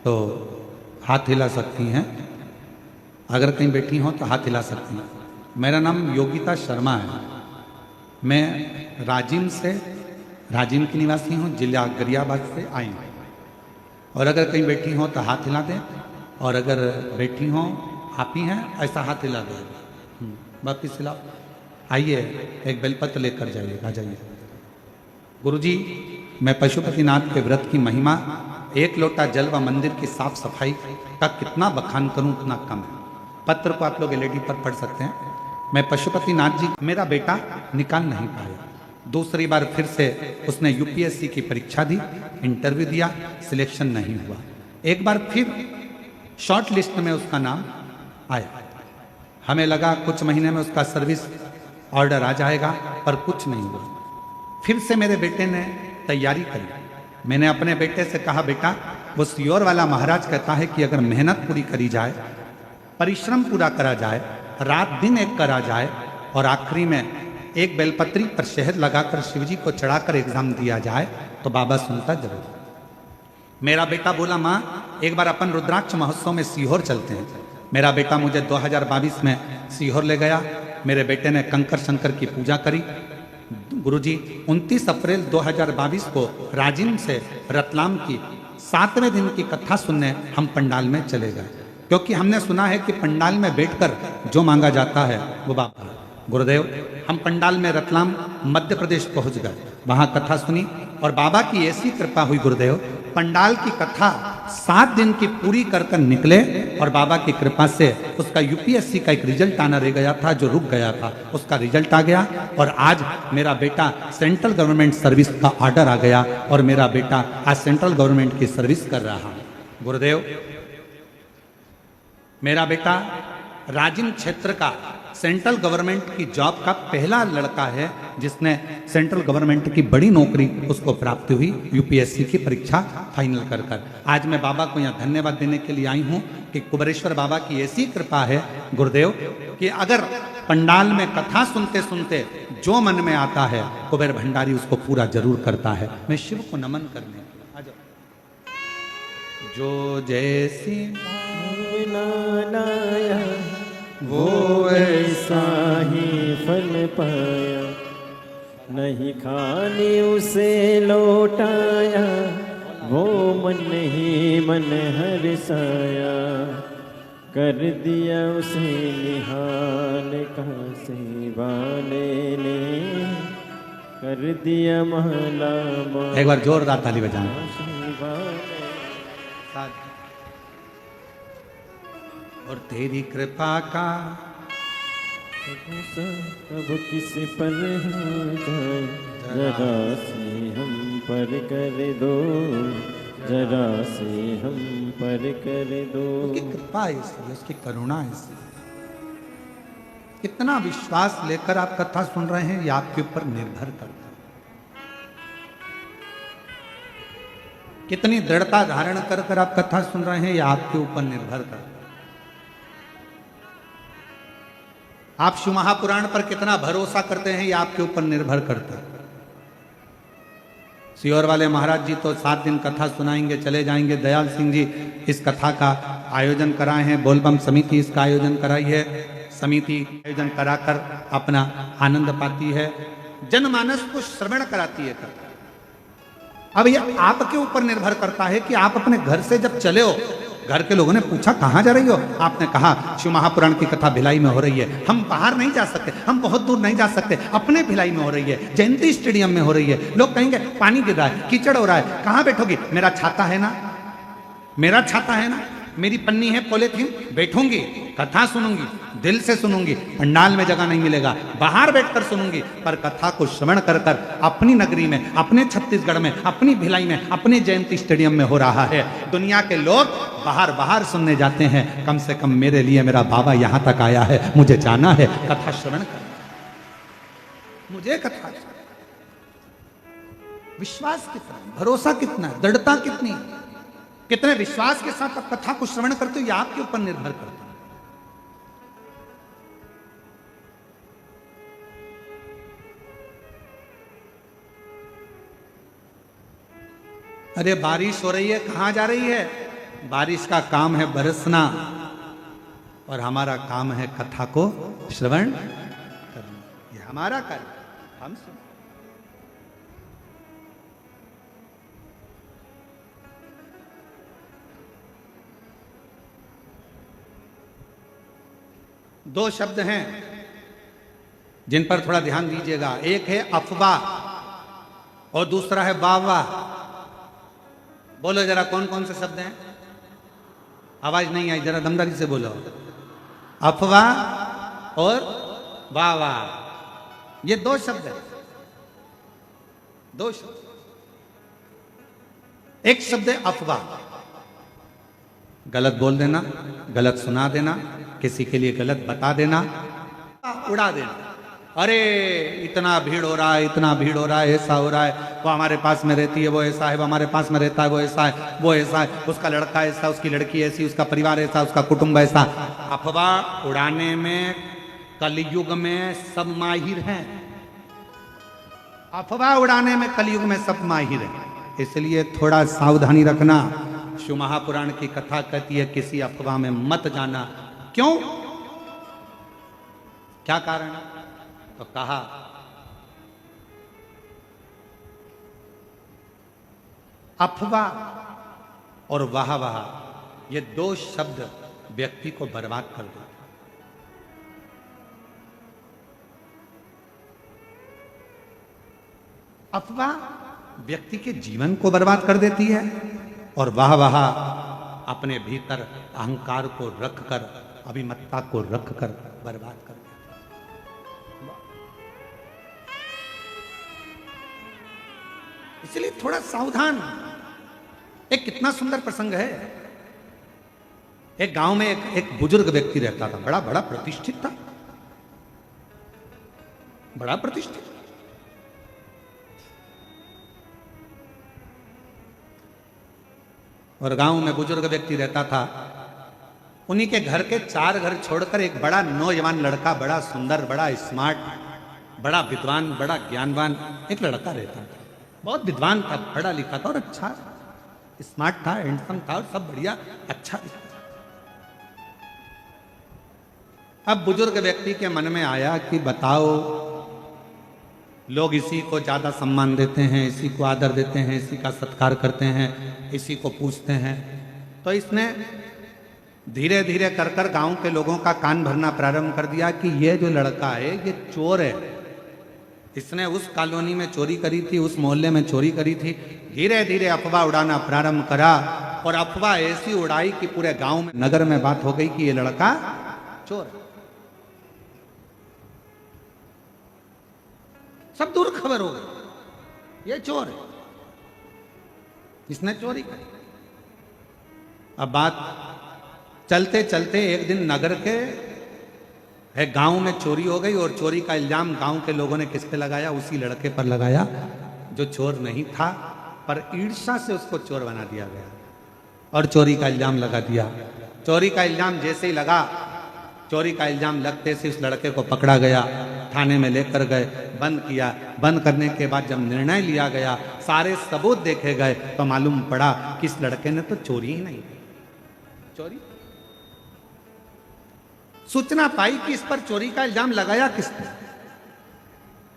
तो हाथ हिला सकती हैं, अगर कहीं बैठी हो तो हाथ हिला सकती हैं। मेरा नाम योगिता शर्मा है, मैं राजिम की निवासी हूँ, जिला गरियाबाद से आई हूँ। और अगर कहीं बैठी हो तो हाथ हिला दें, और अगर बैठी हो आप ही हैं ऐसा हाथ हिला दें। वापिस हिलाओ। आइए, एक बेलपत्र लेकर जाइए, आ जाइए। गुरुजी, मैं पशुपतिनाथ के व्रत की महिमा, एक लोटा जल व मंदिर की साफ सफाई का कितना बखान करूं उतना कम है। पत्र को आप लोग एलईडी पर पढ़ सकते हैं। मैं पशुपतिनाथ जी, मेरा बेटा निकाल नहीं पाया। दूसरी बार फिर से उसने यूपीएससी की परीक्षा दी, इंटरव्यू दिया, सिलेक्शन नहीं हुआ। एक बार फिर शॉर्ट लिस्ट में उसका नाम आया। हमें लगा कुछ महीने में उसका सर्विस ऑर्डर आ जाएगा, पर कुछ नहीं हुआ। फिर से मेरे बेटे ने तैयारी करी। मैंने अपने बेटे से कहा, बेटा, वो सियोर वाला महाराज कहता है कि अगर मेहनत पूरी करी जाए, परिश्रम पूरा करा जाए, रात दिन एक करा जाए, और आखिरी में एक बेलपत्री पर शहद लगाकर शिवजी को चढ़ाकर एग्जाम दिया जाए तो बाबा सुनता जरूर। मेरा बेटा बोला, माँ एक बार अपन रुद्राक्ष महोत्सव में सीहोर चलते हैं। मेरा बेटा मुझे 2022 में सीहोर ले गया। मेरे बेटे ने कंकर शंकर की पूजा करी। गुरुजी, 29 अप्रैल 2022 को राजिम से रतलाम की 7वें दिन की कथा सुनने हम पंडाल में चले गए, क्योंकि हमने सुना है कि पंडाल में बैठकर जो मांगा जाता है वो बाबा। गुरुदेव, हम पंडाल में रतलाम मध्य प्रदेश पहुंच गए, वहां कथा सुनी और बाबा की ऐसी कृपा हुई। गुरुदेव, पंडाल की कथा 7 दिन की पूरी कर कर निकले और बाबा की कृपा से उसका यूपीएससी का एक रिजल्ट आना रह गया था, जो रुक गया था, उसका रिजल्ट आ गया। और आज मेरा बेटा सेंट्रल गवर्नमेंट सर्विस का ऑर्डर आ गया और मेरा बेटा आज सेंट्रल गवर्नमेंट की सर्विस कर रहा है। गुरुदेव, मेरा बेटा राजिम क्षेत्र का सेंट्रल गवर्नमेंट की जॉब का पहला लड़का है जिसने सेंट्रल गवर्नमेंट की बड़ी नौकरी उसको प्राप्त हुई यूपीएससी की परीक्षा फाइनल कर कर। आज मैं बाबा को यहाँ धन्यवाद देने के लिए आई हूँ कि कुबेरेश्वर बाबा की ऐसी कृपा है गुरुदेव कि अगर पंडाल में कथा सुनते सुनते जो मन में आता है कुबेर भंडारी उसको पूरा जरूर करता है। मैं शिव को नमन करने आ जाओ। जो जैसी
लाया वो ऐसा ही फल पाया, नहीं खाने उसे लौटाया, वो मन ही मन हर्षाया, कर दिया उसे निहाल काशी वाले ने, कर दिया महला
एक बार जोरदार ताली बजाना। और तेरी कृपा का
अब किस पर हो जाए, जरा से हम पर कर दो, जरा से हम पर कर दो।
उसकी कृपा है इसलिए, उसकी करुणा है इसलिए, कितना विश्वास लेकर आप कथा सुन रहे हैं, ये आपके ऊपर निर्भर करता है। कितनी दृढ़ता धारण कर कर आप कथा सुन रहे हैं, ये आपके ऊपर निर्भर करता है। आप शिव महापुराण पर कितना भरोसा करते हैं, ये आपके ऊपर निर्भर करता है। सीहोर वाले महाराज जी तो 7 दिन कथा सुनाएंगे, चले जाएंगे। दयाल सिंह जी इस कथा का आयोजन कराए हैं, बोलबम समिति इसका आयोजन कराई है, समिति आयोजन कराकर अपना आनंद पाती है, जनमानस को श्रवण कराती है कथा। अब यह आपके ऊपर निर्भर करता है कि आप अपने घर से जब चले हो, घर के लोगों ने पूछा कहाँ जा रही हो, आपने कहा शिव महापुराण की कथा भिलाई में हो रही है, हम बाहर नहीं जा सकते, हम बहुत दूर नहीं जा सकते, अपने भिलाई में हो रही है, जयंती स्टेडियम में हो रही है। लोग कहेंगे पानी गिर रहा है, कीचड़ हो रहा है, कहाँ बैठोगी? मेरा छाता है ना, मेरा छाता है ना, मेरी पन्नी है पॉलीथीन, बैठूंगी, कथा सुनूंगी, दिल से सुनूंगी। पंडाल में जगह नहीं मिलेगा, बाहर बैठकर सुनूंगी, पर कथा को श्रवण कर कर अपनी नगरी में, अपने छत्तीसगढ़ में, अपनी भिलाई में, अपने जयंती स्टेडियम में हो रहा है। दुनिया के लोग बाहर बाहर सुनने जाते हैं, कम से कम मेरे लिए मेरा बाबा यहां तक आया है, मुझे जाना है, कथा श्रवण करना, मुझे कथा। विश्वास कितना, भरोसा कितना, दृढ़ता कितनी, कितने विश्वास के साथ आप कथा को श्रवण करते हो, यह आपके ऊपर निर्भर करता है। अरे बारिश हो रही है, कहां जा रही है? बारिश का काम है बरसना, और हमारा काम है कथा को श्रवण करना, ये हमारा कार्य, हम सुन। दो शब्द हैं जिन पर थोड़ा ध्यान दीजिएगा, एक है अफवाह और दूसरा है वाह। बोलो जरा कौन कौन से शब्द हैं? आवाज नहीं आई, जरा दमदारी से बोलो। अफवाह और वाह, ये दो शब्द हैं, दो शब्द। एक शब्द है अफवाह, गलत बोल देना, गलत सुना देना, किसी के लिए गलत बता देना, उड़ा देना। अरे इतना भीड़ हो रहा है, इतना भीड़ हो रहा है, ऐसा हो रहा है, वो हमारे पास में रहती है, वो ऐसा है, वो हमारे पास में रहता है, वो ऐसा है, वो ऐसा है, उसका लड़का ऐसा, उसकी लड़की ऐसी, उसका परिवार ऐसा, उसका कुटुंब ऐसा। अफवाह उड़ाने में कलयुग में सब माहिर हैं, अफवाह उड़ाने में कलयुग में सब माहिर हैं, इसलिए थोड़ा सावधानी रखना। शिव महापुराण की कथा कहती है किसी अफवाह में मत जाना। क्यों? क्या कारण? तो कहा अफवाह और वाह वाह, ये दो शब्द व्यक्ति को बर्बाद कर देते। अफवाह व्यक्ति के जीवन को बर्बाद कर देती है, और वाह वाह अपने भीतर अहंकार को रखकर, अभिमत्ता को रखकर बर्बाद कर देती है। इसलिए थोड़ा सावधान। एक कितना सुंदर प्रसंग है, एक गांव में एक बुजुर्ग व्यक्ति रहता था, बड़ा बड़ा प्रतिष्ठित था, बड़ा प्रतिष्ठित। और गांव में बुजुर्ग व्यक्ति रहता था, उन्हीं के घर के 4 घर छोड़कर एक बड़ा नौजवान लड़का, बड़ा सुंदर, बड़ा स्मार्ट, बड़ा विद्वान, बड़ा ज्ञानवान एक लड़का रहता था। बहुत विद्वान था, पढ़ा लिखा था और अच्छा स्मार्ट था, हैंडसम था और सब बढ़िया अच्छा था। अब बुजुर्ग व्यक्ति के मन में आया कि बताओ, लोग इसी को ज्यादा सम्मान देते हैं, इसी को आदर देते हैं, इसी का सत्कार करते हैं, इसी को पूछते हैं। तो इसने धीरे धीरे कर कर गांव के लोगों का कान भरना प्रारंभ कर दिया कि ये जो लड़का है ये चोर है, इसने उस कॉलोनी में चोरी करी थी, उस मोहल्ले में चोरी करी थी। धीरे धीरे अफवाह उड़ाना प्रारंभ करा, और अफवाह ऐसी उड़ाई कि पूरे गांव में, नगर में बात हो गई कि ये लड़का चोर है। सब दूर खबर हो गई, ये चोर है, इसने चोरी करी। अब बात चलते चलते एक दिन नगर के है। गांव में चोरी हो गई और चोरी का इल्जाम गांव के लोगों ने किस पे लगाया? उसी लड़के पर लगाया जो चोर नहीं था, पर ईर्ष्या से उसको चोर बना दिया गया और चोरी का इल्जाम लगा दिया। चोरी का इल्जाम जैसे ही लगा, चोरी का इल्जाम लगते से उस लड़के को पकड़ा गया, थाने में लेकर गए, बंद किया। बंद करने के बाद जब निर्णय लिया गया, सारे सबूत देखे गए, तो मालूम पड़ा कि इस लड़के ने तो चोरी ही नहीं की। चोरी सूचना पाई कि इस पर चोरी का इल्जाम लगाया किसने,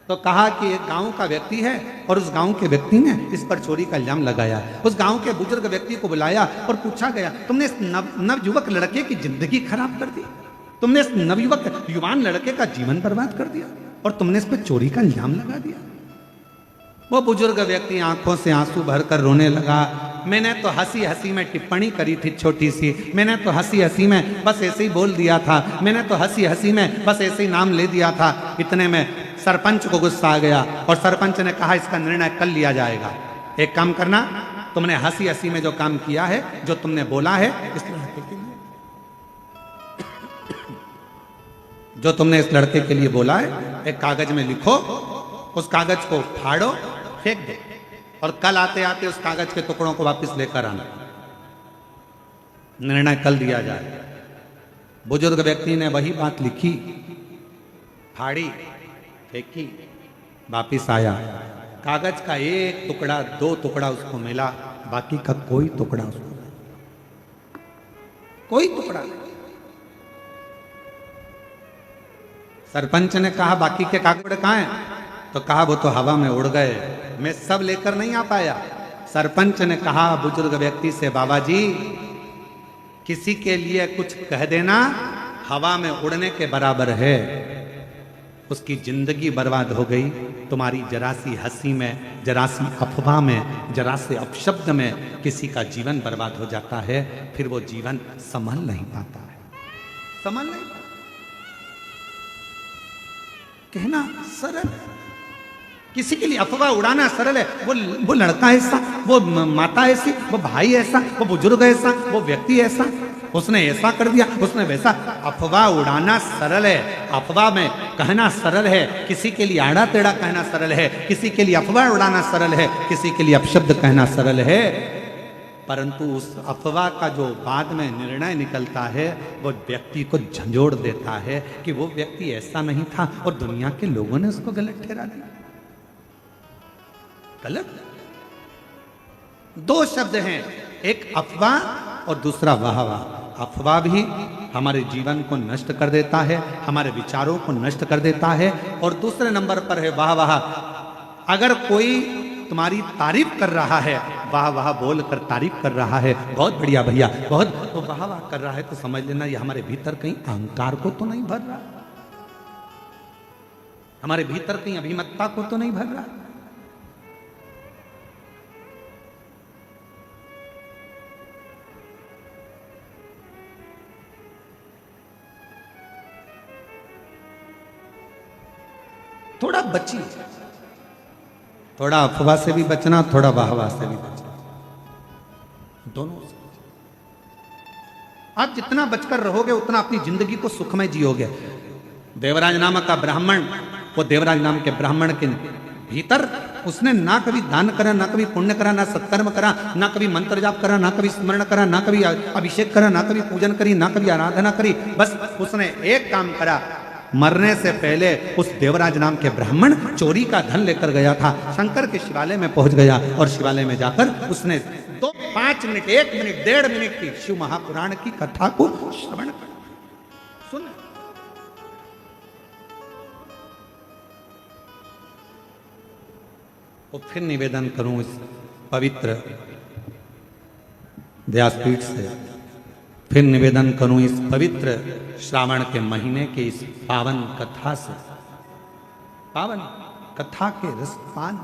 तो कहा कि एक गांव का व्यक्ति है और उस गांव के व्यक्ति ने इस पर चोरी का इल्जाम लगाया। उस गांव के बुजुर्ग व्यक्ति को बुलाया और पूछा गया, तुमने इस नवयुवक लड़के की जिंदगी खराब कर दी, तुमने इस नवयुवक युवान लड़के का जीवन बर्बाद कर दिया और तुमने इस पर चोरी का इल्जाम लगा दिया। वो बुजुर्ग व्यक्ति आंखों से आंसू भरकर रोने लगा। मैंने तो हंसी हंसी में टिप्पणी करी थी छोटी सी, मैंने तो हंसी हंसी में बस ऐसे ही बोल दिया था, मैंने तो हंसी हंसी में बस ऐसे ही नाम ले दिया था। इतने में सरपंच को गुस्सा आ गया और सरपंच ने कहा इसका निर्णय कल लिया जाएगा। एक काम करना, तुमने हंसी हंसी में जो काम किया है, जो तुमने बोला है, इस लड़के के लिए, जो तुमने इस लड़के के लिए बोला है, एक कागज में लिखो, उस कागज को फाड़ो, फेंक दो और कल आते आते उस कागज के टुकड़ों को वापस लेकर आना। निर्णय कल दिया जाए। बुजुर्ग व्यक्ति ने वही बात लिखी, फाड़ी, फेंकी, वापिस आया। कागज का एक टुकड़ा, दो टुकड़ा उसको मिला, बाकी का कोई टुकड़ा उसको, कोई टुकड़ा नहीं। सरपंच ने कहा बाकी के कागज कहाँ हैं? तो कहा वो तो हवा में उड़ गए, मैं सब लेकर नहीं आ पाया। सरपंच ने कहा बुजुर्ग व्यक्ति से, बाबा जी, किसी के लिए कुछ कह देना हवा में उड़ने के बराबर है। उसकी जिंदगी बर्बाद हो गई तुम्हारी जरा सी हंसी में, जरा सी अफवाह में, जरा से अपशब्द में किसी का जीवन बर्बाद हो जाता है, फिर वो जीवन संभल नहीं पाता है, संभल नहीं पाता। कहना सरल है, किसी के लिए अफवाह उड़ाना सरल है। वो लड़का ऐसा, वो माता ऐसी, वो भाई ऐसा, वो बुजुर्ग ऐसा, वो व्यक्ति ऐसा, उसने ऐसा कर दिया, उसने वैसा। अफवाह उड़ाना सरल है, अफवाह में कहना सरल है, किसी के लिए आड़ा टेढ़ा कहना सरल है, किसी के लिए अफवाह उड़ाना सरल है, किसी के लिए अपशब्द कहना सरल है। परंतु उस अफवाह का जो बाद में निर्णय निकलता है, वो व्यक्ति को झंझोड़ देता है कि वो व्यक्ति ऐसा नहीं था और दुनिया के लोगों ने उसको गलत ठहरा दिया। गलत दो शब्द हैं, एक अफवाह और दूसरा वाहवाह। अफवाह भी हमारे जीवन को नष्ट कर देता है, हमारे विचारों को नष्ट कर देता है। और दूसरे नंबर पर है वाहवाह। अगर कोई तुम्हारी तारीफ कर रहा है, वाह वाह बोल कर तारीफ कर रहा है, बहुत बढ़िया भैया, बहुत, तो वाह वाह कर रहा है, तो समझ लेना ये हमारे भीतर कहीं अहंकार को तो नहीं भर रहा, हमारे भीतर कहीं अभिमतता को तो नहीं भर रहा। थोड़ा बचिए, थोड़ा अफवाह से भी बचना, थोड़ा वाहवाह से भी बचना, दोनों से। आप जितना बचकर रहोगे उतना अपनी जिंदगी को सुखमय जियोगे। देवराज नामक का ब्राह्मण, वो देवराज नाम के ब्राह्मण के भीतर उसने ना कभी दान करा, ना कभी पुण्य करा, ना सत्कर्म करा, ना कभी मंत्र जाप करा, ना कभी स्मरण करा, ना कभी अभिषेक करा, ना कभी पूजन करी, ना कभी आराधना करी। बस उसने एक काम करा, मरने से पहले उस देवराज नाम के ब्राह्मण चोरी का धन लेकर गया था, शंकर के शिवालय में पहुंच गया और शिवालय में जाकर उसने 5 मिनट, 1 मिनट, 1.5 मिनट की शिव महापुराण की कथा को श्रवण कर सुन। और फिर निवेदन करूं इस पवित्र व्यासपीठ से, फिर निवेदन करूं इस पवित्र श्रावण के महीने के इस पावन कथा से, पावन कथा के रसपान।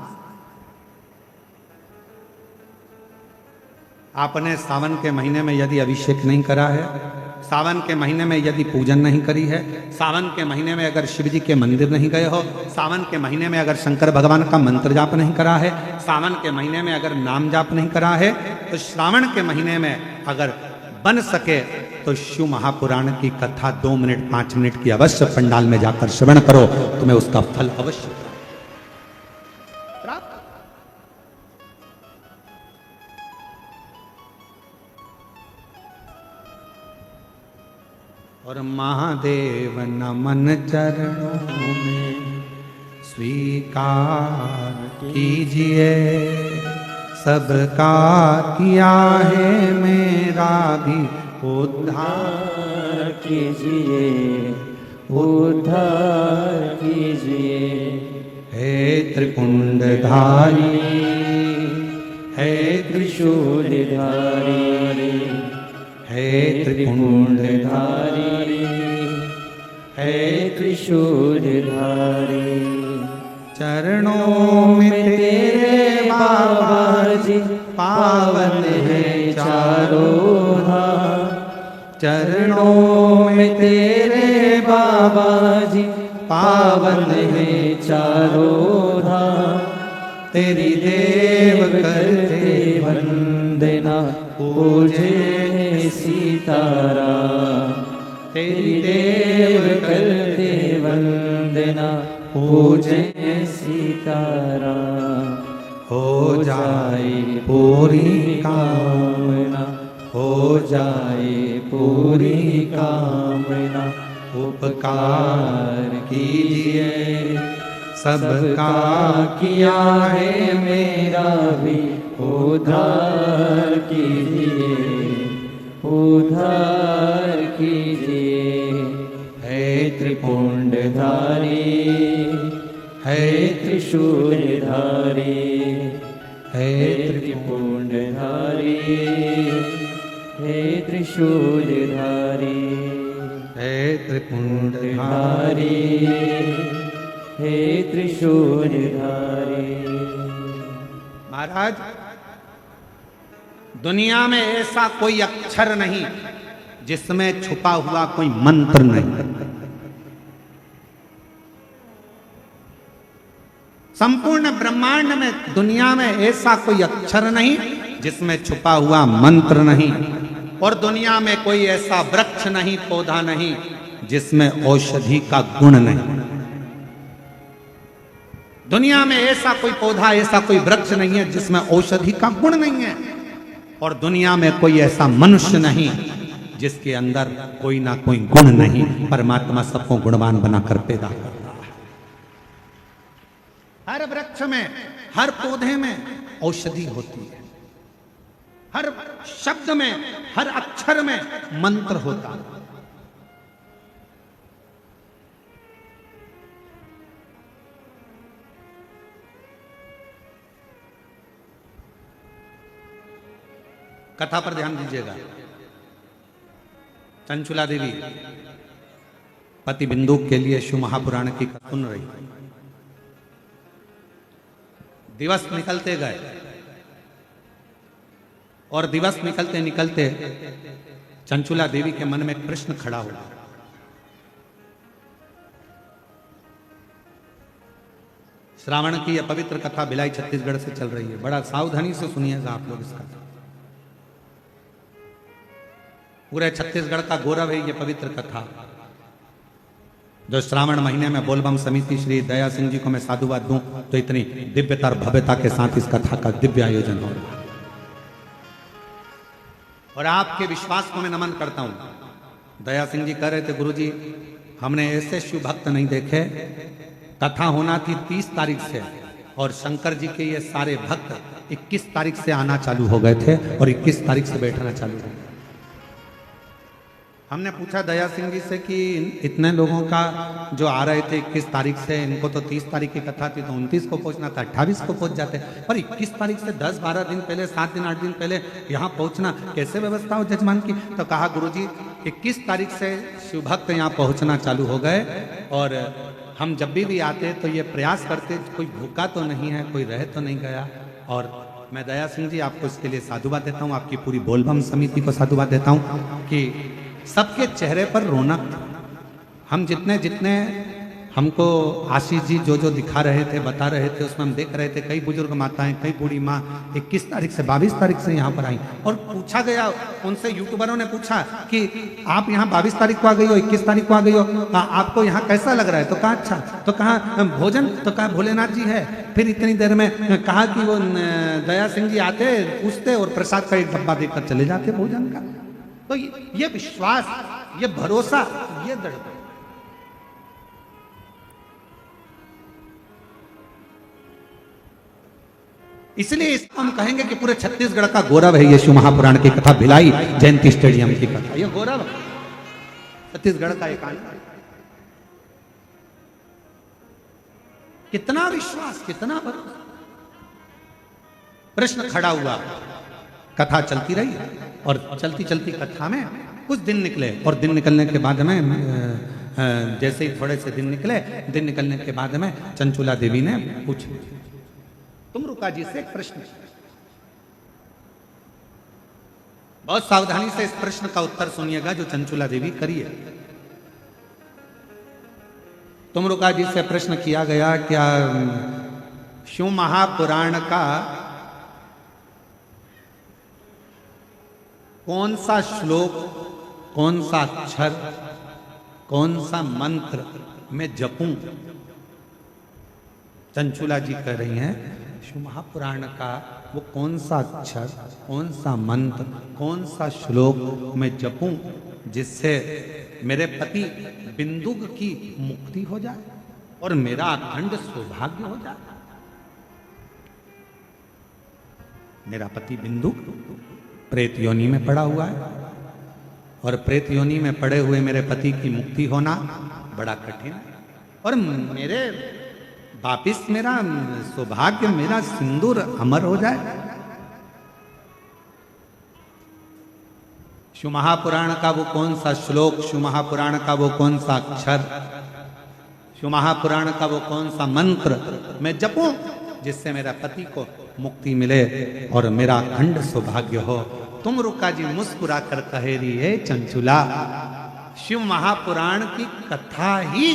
आपने सावन के महीने में यदि अभिषेक नहीं करा है, सावन के महीने में यदि पूजन नहीं करी है, सावन के महीने में अगर शिव जी के मंदिर नहीं गए हो, सावन के महीने में अगर शंकर भगवान का मंत्र जाप नहीं करा है, सावन के महीने में अगर नाम जाप नहीं करा है, तो श्रावण के महीने में अगर बन सके तो शिव महापुराण की कथा 2 मिनट 5 मिनट की अवश्य पंडाल में जाकर श्रवण करो, तुम्हें उसका फल अवश्य प्राप्त। और महादेव नमन चरणों में स्वीकार कीजिए, सबका किया है मेरा भी उद्धार
कीजिए, उद्धार कीजिए।
हे त्रिपुंडधारी, हे
त्रिशूलधारी,
हे त्रिपुंडधारी,
हे त्रिशूलधारी।
चरणों में तेरे बाबा जी पावन है चारों धाम, चरणों में तेरे बाबा जी पावन है चारों धाम। तेरी देव करते वंदना पूजे सीताराम, तेरी देव करते वंदना पूजे सीताराम। हो जाए पूरी कामना, हो जाए पूरी कामना, उपकार कीजिए, सबका किया है मेरा भी उद्धार कीजिए, उद्धार कीजिए। हे त्रिपुंडधारी, हे त्रिशूलधारी, हे त्रिपुंडधारी, हे त्रिशूलधारी, हे त्रिपुंडधारी, हे त्रिशूलधारी। महाराज, दुनिया में ऐसा कोई अक्षर नहीं जिसमें छुपा हुआ कोई मंत्र नहीं। संपूर्ण ब्रह्मांड में, दुनिया में ऐसा कोई अक्षर नहीं जिसमें छुपा हुआ मंत्र नहीं, और दुनिया में कोई ऐसा वृक्ष नहीं, पौधा नहीं जिसमें औषधि का गुण नहीं। दुनिया में ऐसा कोई पौधा, ऐसा कोई वृक्ष नहीं है जिसमें औषधि का गुण नहीं है, और दुनिया में कोई ऐसा मनुष्य नहीं जिसके अंदर कोई ना कोई गुण नहीं। परमात्मा सबको गुणवान बनाकर पैदा करता है। हर वृक्ष में, हर पौधे में औषधि होती है, हर शब्द में, हर अक्षर में मंत्र होता है। कथा पर ध्यान दीजिएगा। चंचुला देवी पति बिंदु के लिए शिव महापुराण की कथा सुन रही। दिवस निकलते गए और दिवस निकलते निकलते चंचुला देवी के मन में एक प्रश्न खड़ा हुआ। श्रावण की यह पवित्र कथा भिलाई छत्तीसगढ़ से चल रही है। बड़ा सावधानी से सुनिएगा आप लोग इसका। पूरे छत्तीसगढ़ का गौरव है ये पवित्र कथा, जो श्रावण महीने में बोलबम समिति श्री दया सिंह जी को मैं साधुवाद दूं तो इतनी दिव्यता और भव्यता के साथ इस कथा का दिव्य आयोजन हो रहा है। और आपके विश्वास को मैं नमन करता हूं। दया सिंह जी कह रहे थे, गुरुजी हमने ऐसे शिव भक्त नहीं देखे। कथा होना थी 30 तारीख से और शंकर जी के ये सारे भक्त 21 तारीख से आना चालू हो गए थे और 21 तारीख से बैठना चालू हो गया। हमने पूछा दया सिंह जी से कि इतने लोगों का जो आ रहे थे 21 तारीख से, इनको तो 30 तारीख की कथा थी तो 29 को पहुंचना था, 28 को पहुंच जाते, पर 21 तारीख से 10-12 दिन पहले, 7 दिन 8 दिन पहले यहाँ पहुंचना कैसे व्यवस्था हो जजमान की? तो कहा गुरुजी 21 तारीख से शिव भक्त यहाँ पहुंचना चालू हो गए और हम जब भी आते तो ये प्रयास करते कोई भूखा तो नहीं है, कोई रह तो नहीं गया। और मैं दया सिंह जी आपको इसके लिए साधुवाद देता हूँ, आपकी पूरी बोलबम समिति को साधुवाद देता हूँ कि सबके चेहरे पर रौनक। हम जितने हमको आशीष जी जो जो दिखा रहे थे, बता रहे थे, उसमें हम देख रहे थे कई बुजुर्ग माताएं, कई बूढ़ी माँ 21 तारीख से 22 तारीख से यहाँ पर आई। और पूछा गया उनसे, यूट्यूबरों ने पूछा कि आप यहाँ 22 तारीख को आ गई हो, 21 तारीख को आ गई हो, आपको यहाँ कैसा लग रहा है? तो कहा अच्छा। तो कहा भोजन? तो कहा भोलेनाथ जी है। फिर इतनी देर में कहा कि वो दया सिंह जी आते, पूछते और प्रसाद का एक डब्बा देकर चले जाते भोजन का। तो ये विश्वास, ये भरोसा, ये दृढ़, इसलिए इसको हम कहेंगे कि पूरे छत्तीसगढ़ का गौरव है ये शिव महापुराण की कथा, भिलाई जयंती स्टेडियम की कथा, ये गौरव है छत्तीसगढ़ का एक आनंद। कितना विश्वास, कितना भरोसा। प्रश्न खड़ा हुआ, कथा चलती रही और चलती चलती कथा में कुछ दिन निकले, और दिन निकलने के बाद में जैसे ही थोड़े से दिन निकले, दिन निकलने के बाद में चंचुला देवी ने पूछा, तुमरुका जी से एक प्रश्न। बहुत सावधानी से इस प्रश्न का उत्तर सुनिएगा जो चंचुला देवी करिए। तुमरुका जी से प्रश्न किया गया, क्या शिव महापुराण का कौन सा श्लोक, कौन सा अक्षर, कौन सा मंत्र मैं जपूं? चंचुला जी कह रही हैं शिव महापुराण का वो कौन सा अक्षर, कौन सा मंत्र, कौन सा श्लोक मैं जपूं जिससे मेरे पति बिंदुक की मुक्ति हो जाए और मेरा अखंड सौभाग्य हो जाए। मेरा पति बिंदुक प्रेत योनि में पड़ा हुआ है और प्रेत योनि में पड़े हुए मेरे पति की मुक्ति होना बड़ा कठिन है, और मेरे वापिस मेरा सौभाग्य, मेरा सिंदूर अमर हो जाए। शिव महापुराण का वो कौन सा श्लोक, शिव महापुराण का वो कौन सा अक्षर, शिव महापुराण का वो कौन सा मंत्र मैं जपूं जिससे मेरा पति को मुक्ति मिले और मेरा अखंड सौभाग्य हो? तुमरुका जी मुस्कुरा कर कहे रही है, चंचुला शिव महापुराण की कथा ही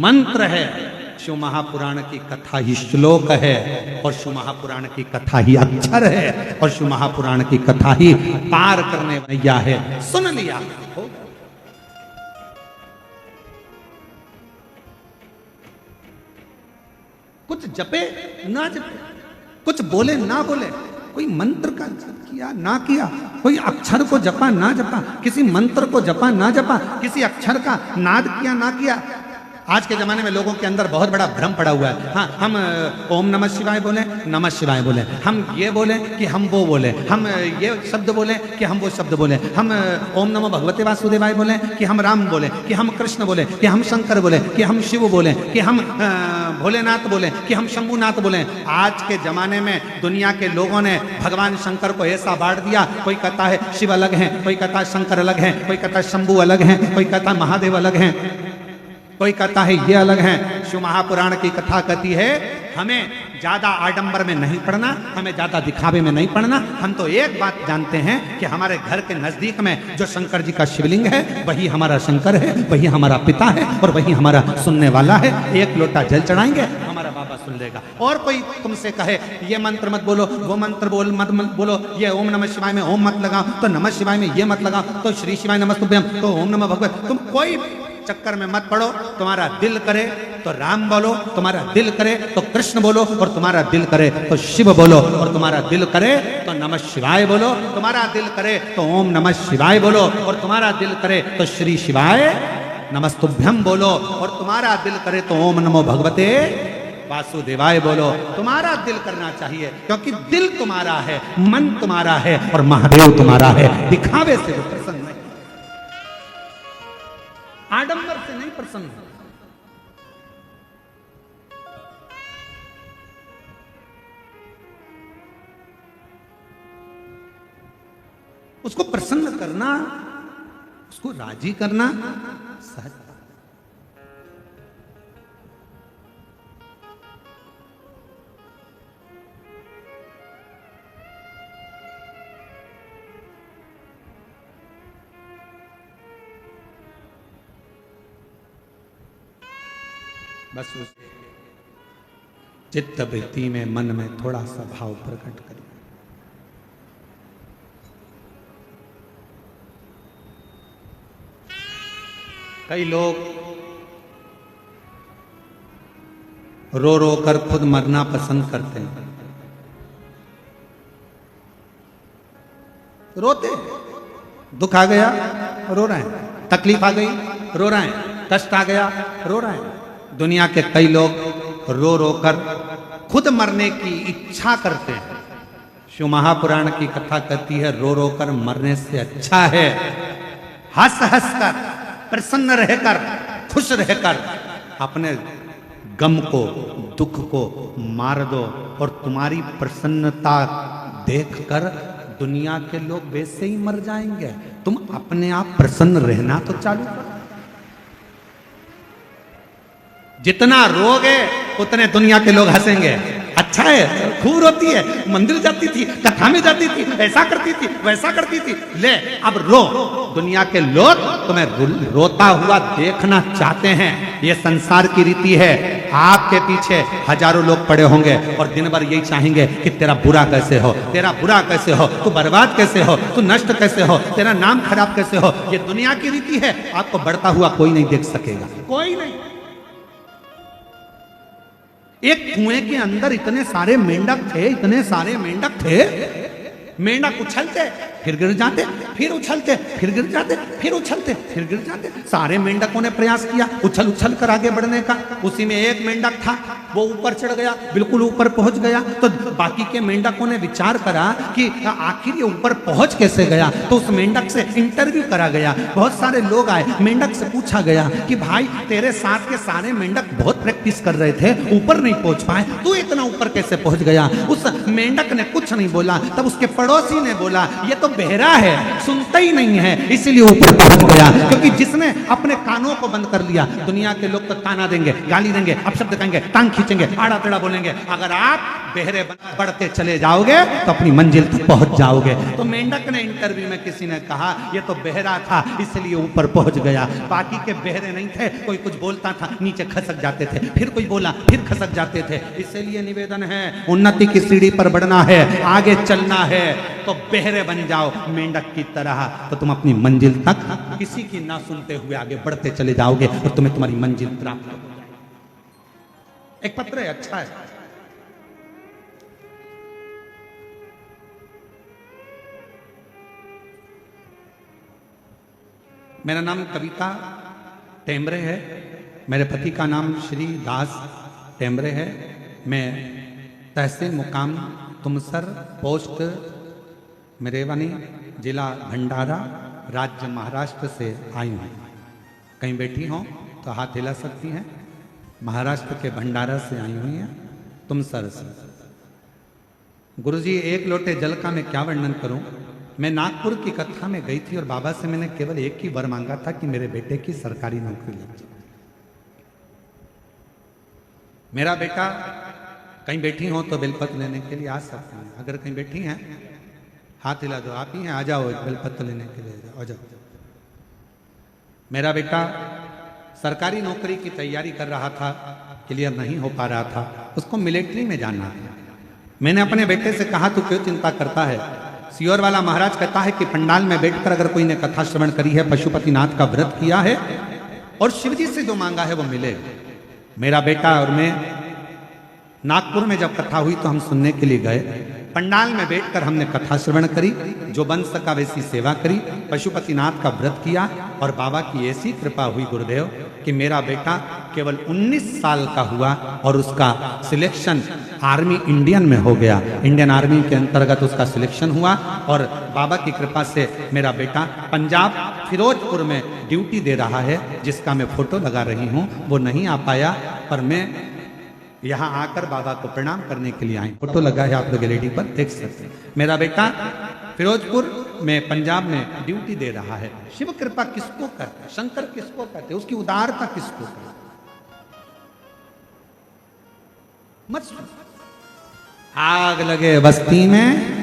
मंत्र है, शिव महापुराण की कथा ही श्लोक है, और शिव महापुराण की कथा ही अक्षर है, और शिव महापुराण की कथा ही पार करने वाला है। सुन लिया, कुछ जपे ना जपे, कुछ बोले ना बोले, कोई मंत्र का जप किया ना किया, कोई अक्षर को जपा ना जपा, किसी मंत्र को जपा ना जपा, किसी अक्षर का नाद किया ना किया। आज के जमाने में लोगों के अंदर बहुत बड़ा भ्रम पड़ा हुआ है। हाँ, हम ओम नमः शिवाय बोले, नमः शिवाय बोले, हम ये बोले कि हम वो बोले, हम ये शब्द बोले कि हम वो शब्द बोले, हम ओम नमः भगवते वासुदेवाय बोले कि हम राम बोले, कि हम कृष्ण बोले, कि हम शंकर बोले, कि हम शिव बोले, कि हम भोलेनाथ बोले, कि हम शंभुनाथ बोले। आज के जमाने में दुनिया के लोगों ने भगवान शंकर को ऐसा बांट दिया, कोई कहता है शिव अलग है, कोई कहता है शंकर अलग है, कोई कहता है शंभु अलग है, कोई कहता है महादेव अलग है, कोई कहता है ये अलग है। शिव महापुराण की कथा कहती है हमें ज्यादा आडंबर में नहीं पढ़ना, हमें ज्यादा दिखावे में नहीं पढ़ना। हम तो एक बात जानते हैं कि हमारे घर के नजदीक में जो शंकर जी का शिवलिंग है वही हमारा शंकर है, वही हमारा पिता है और वही हमारा सुनने वाला है। एक लोटा जल चढ़ाएंगे, हमारा बाबा सुन लेगा। और कोई तुमसे कहे ये मंत्र मत बोलो, वो मंत्र मत बोलो, ये ओम नमः शिवाय में ओम मत लगाओ, तो नमः शिवाय में ये मत लगाओ, तो श्री शिवाय नमस्तुभ्यम, तो ओम नमः भगवत, तुम कोई चक्कर में मत पड़ो। तुम्हारा दिल करे तो राम बोलो, तुम्हारा दिल करे तो कृष्ण बोलो, और तुम्हारा दिल करे तो शिव बोलो, और तुम्हारा दिल करे तो नमः शिवाय बोलो, तुम्हारा दिल करे तो ओम नमः शिवाय बोलो, और तुम्हारा दिल करे तो श्री शिवाय नमस्तुभ्यम बोलो, और तुम्हारा दिल करे तो ओम नमो भगवते वासुदेवाय बोलो। तुम्हारा दिल करना चाहिए, क्योंकि दिल तुम्हारा है, मन तुम्हारा है और महादेव तुम्हारा है। दिखावे से वो प्रसन्न नहीं, आडंबर से नहीं प्रसन्न। उसको प्रसन्न करना, उसको राजी करना सहज। बस उस चित्त वृत्ति में, मन में थोड़ा सा भाव प्रकट करिए। कई लोग रो रो कर खुद मरना पसंद करते हैं। रोते, दुख आ गया रो रहे हैं, तकलीफ आ गई रो रहे हैं, कष्ट आ गया रो रहे हैं। दुनिया के कई लोग रो रो कर खुद मरने की इच्छा करते हैं। शिव महापुराण की कथा कहती है रो रो कर मरने से अच्छा है हंस हंस कर, प्रसन्न रहकर, खुश रहकर अपने गम को, दुख को मार दो और तुम्हारी प्रसन्नता देखकर दुनिया के लोग वैसे ही मर जाएंगे। तुम अपने आप प्रसन्न रहना तो चालू करो। जितना रोगे उतने दुनिया के लोग हंसेंगे। अच्छा है, खूब रोती है, मंदिर जाती थी, कथा में जाती थी, ऐसा करती थी, वैसा करती थी, ले अब रो। दुनिया के लोग तुम्हें रोता हुआ देखना चाहते हैं। ये संसार की रीति है। आपके पीछे हजारों लोग पड़े होंगे और दिन भर यही चाहेंगे कि तेरा बुरा कैसे हो, तेरा बुरा कैसे हो, तू बर्बाद कैसे हो, तू नष्ट कैसे हो, तेरा नाम खराब कैसे हो। ये दुनिया की रीति है। आपको बढ़ता हुआ कोई नहीं देख सकेगा, कोई नहीं। एक कुएं के अंदर इतने सारे मेंढक थे, इतने सारे मेंढक थे। मेंढक उछलते फिर गिर जाते, फिर उछलते फिर गिर जाते, फिर उछलते फिर गिर जाते। सारे मेंढकों ने प्रयास किया उछल उछल कर आगे बढ़ने का। उसी में एक मेंढक था, वो ऊपर चढ़ गया, बिल्कुल ऊपर पहुंच गया। तो बाकी के मेंढकों ने विचार करा कि आखिर ये ऊपर पहुंच कैसे गया। तो उस मेंढक से इंटरव्यू करा गया। बहुत सारे लोग आए, मेंढक से पूछा गया कि भाई तेरे साथ के सारे मेंढक बहुत प्रैक्टिस कर रहे थे, ऊपर नहीं पहुंच पाए, तू इतना ऊपर कैसे पहुंच गया। उस मेंढक ने कुछ नहीं बोला। तब उसके पड़ोसी ने बोला ये तो बहरा है, सुनता ही नहीं है, इसीलिए ऊपर पहुंच गया। क्योंकि जिसने अपने कानों को बंद कर लिया, दुनिया के लोग तो ताना देंगे, गाली देंगे, अपशब्द कहेंगे, टांग खींचेंगे, आड़ा टेढ़ा बोलेंगे। अगर आप बहरे बढ़ते चले जाओगे तो अपनी मंजिल तक पहुंच जाओगे। तो मेंढक ने इंटरव्यू में किसी ने कहा ये तो बहरा था इसलिए ऊपर पहुंच गया। बाकी के बहरे नहीं थे, कोई कुछ बोलता था नीचे खसक जाते थे, फिर कोई बोला फिर खसक जाते थे। इसलिए निवेदन है, उन्नति की सीढ़ी पर बढ़ना है, आगे चलना है तो बहरे बन जाओ मेंढक की तरह। तो तुम अपनी मंजिल तक किसी की ना सुनते हुए आगे बढ़ते चले जाओगे और तुम्हें तुम्हारी मंजिल प्राप्त हो जाएगी। एक पत्र है, अच्छा है। मेरा नाम कविता टेमरे है। मेरे पति का नाम श्री दास टेमरे है। मैं तहसील मुकाम तुमसर, पोस्ट मेरेवानी, जिला भंडारा, राज्य महाराष्ट्र से आई हूँ। कहीं बैठी हो तो हाथ हिला सकती हैं। महाराष्ट्र के भंडारा से आई हुई हैं, तुमसर से। गुरुजी एक लोटे जल का मैं क्या वर्णन करूं। मैं नागपुर की कथा में गई थी और बाबा से मैंने केवल एक ही वर मांगा था कि मेरे बेटे की सरकारी नौकरी लग जाए। मेरा बेटा कहीं बैठी हो तो बेलपत्र लेने के लिए आ सकते हैं। अगर कहीं बैठी हैं हाथ हिला दो, आप ही हैं, आ जाओ, एक बेलपत्र लेने के लिए आ जाओ। मेरा बेटा सरकारी नौकरी की तैयारी कर रहा था, क्लियर नहीं हो पा रहा था, उसको मिलिट्री में जाना था। मैंने अपने बेटे से कहा तू क्यों चिंता करता है। सियोर वाला महाराज कहता है कि पंडाल में बैठकर अगर कोई ने कथा श्रवण करी है, पशुपतिनाथ का व्रत किया है और शिवजी से जो मांगा है वो मिले। मेरा बेटा और मैं नागपुर में जब कथा हुई तो हम सुनने के लिए गए। पंडाल में बैठकर हमने कथा श्रवण करी, जो बन सका वैसी सेवा करी, पशुपतिनाथ का व्रत किया और बाबा की ऐसी कृपा हुई गुरुदेव कि मेरा बेटा केवल 19 साल का हुआ और उसका सिलेक्शन आर्मी इंडियन में हो गया। इंडियन आर्मी के अंतर्गत उसका सिलेक्शन हुआ और बाबा की कृपा से मेरा बेटा पंजाब फिरोजपुर में ड्यूटी दे रहा है, जिसका मैं फोटो लगा रही हूँ। वो नहीं आ पाया पर मैं यहाँ आकर बाबा को प्रणाम करने के लिए आई। फोटो लगा है, आप लोग एलईडी पर देख सकते हैं। मेरा बेटा फिरोजपुर में पंजाब में ड्यूटी दे रहा है। शिव कृपा किसको कहते हैं, शंकर किसको कहते हैं, उसकी उदारता किसको कहते हैं। मत सुन। आग लगे बस्ती में,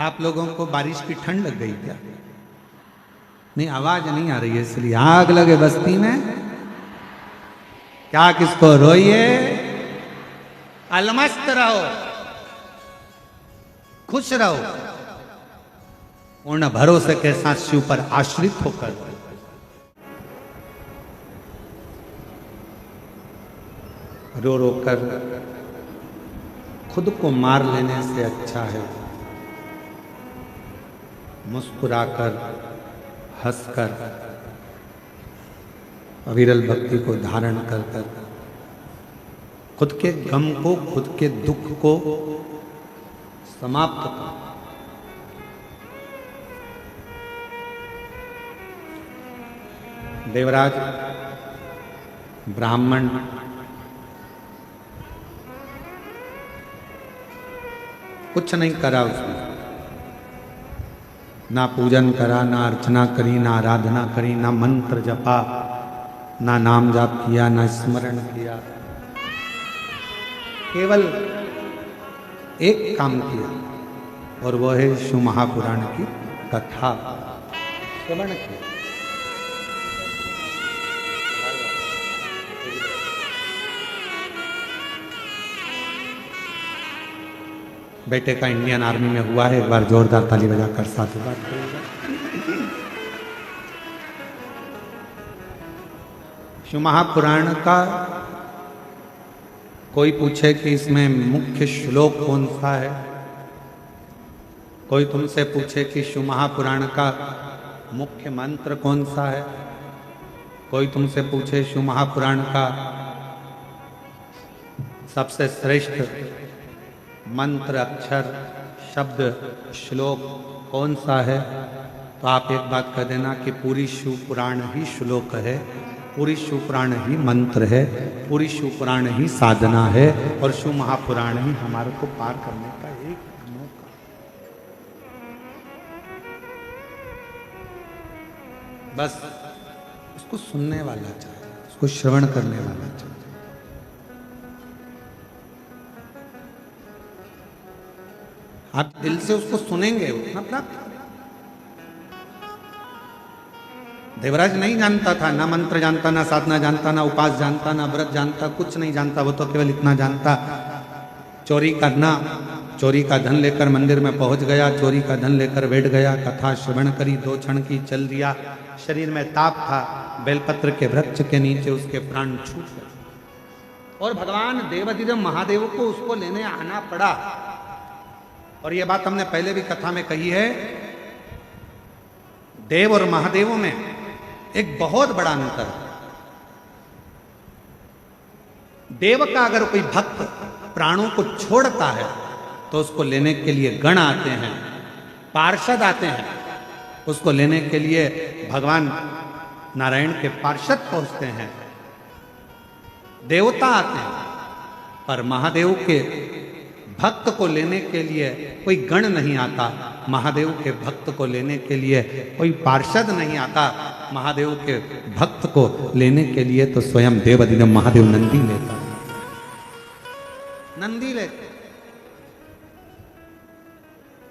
आप लोगों को बारिश की ठंड लग गई क्या? नहीं, आवाज नहीं आ रही है इसलिए। आग लगे बस्ती में क्या किसको रोइए, अलमस्त रहो, खुश रहो, पूर्ण भरोसे के साथ शिव पर आश्रित होकर। रो रो कर खुद को मार लेने से अच्छा है मुस्कुराकर, हंसकर, अविरल भक्ति को धारण कर कर खुद के गम को, खुद के दुख को समाप्त कर। देवराज ब्राह्मण कुछ नहीं करा उसने, ना पूजन करा, ना अर्चना करी, ना आराधना करी, ना मंत्र जपा, ना नाम जाप किया, ना स्मरण किया। केवल एक काम किया और वह है शिव महापुराण की कथा श्रवण की। बेटे का इंडियन आर्मी में हुआ है, एक बार जोरदार ताली बजाकर साधुवाद करेगा। शिव महापुराण का कोई पूछे कि इसमें मुख्य श्लोक कौन सा है, कोई तुमसे पूछे कि शिव महापुराण का मुख्य मंत्र कौन सा है, कोई तुमसे पूछे शिव महापुराण का सबसे श्रेष्ठ मंत्र, अक्षर, शब्द, श्लोक कौन सा है, तो आप एक बात कह देना कि पूरी शिव पुराण ही श्लोक है, पूरी शिव पुराण ही मंत्र है, पूरी शिव पुराण ही साधना है, और शिव महापुराण ही हमारे को पार करने का एक मौका। बस उसको सुनने वाला चाहिए, उसको श्रवण करने वाला चाहिए। आप दिल से उसको सुनेंगे उतना प्राप्त। देवराज नहीं जानता था, ना मंत्र जानता, ना साधना जानता, ना उपास जानता, ना व्रत जानता, कुछ नहीं जानता। वो तो केवल इतना जानता, चोरी करना, चोरी का धन लेकर मंदिर में पहुंच गया, चोरी का धन लेकर बैठ गया, कथा श्रवण करी, 2 क्षण की चल दिया। शरीर में ताप था, बेलपत्र के वृक्ष के नीचे उसके प्राण छूट गए और भगवान देवाधिदेव महादेव को उसको लेने आना पड़ा। और ये बात हमने पहले भी कथा में कही है, देव और महादेवों में एक बहुत बड़ा अंतर है। देव का अगर कोई भक्त प्राणों को छोड़ता है तो उसको लेने के लिए गण आते हैं, पार्षद आते हैं, उसको लेने के लिए भगवान नारायण के पार्षद पहुंचते हैं, देवता आते हैं। पर महादेव के भक्त को लेने के लिए कोई गण नहीं आता, महादेव के भक्त को लेने के लिए कोई पार्षद नहीं आता। महादेव के भक्त को लेने के लिए तो स्वयं देवाधिदेव महादेव नंदी लेता, नंदी लेते।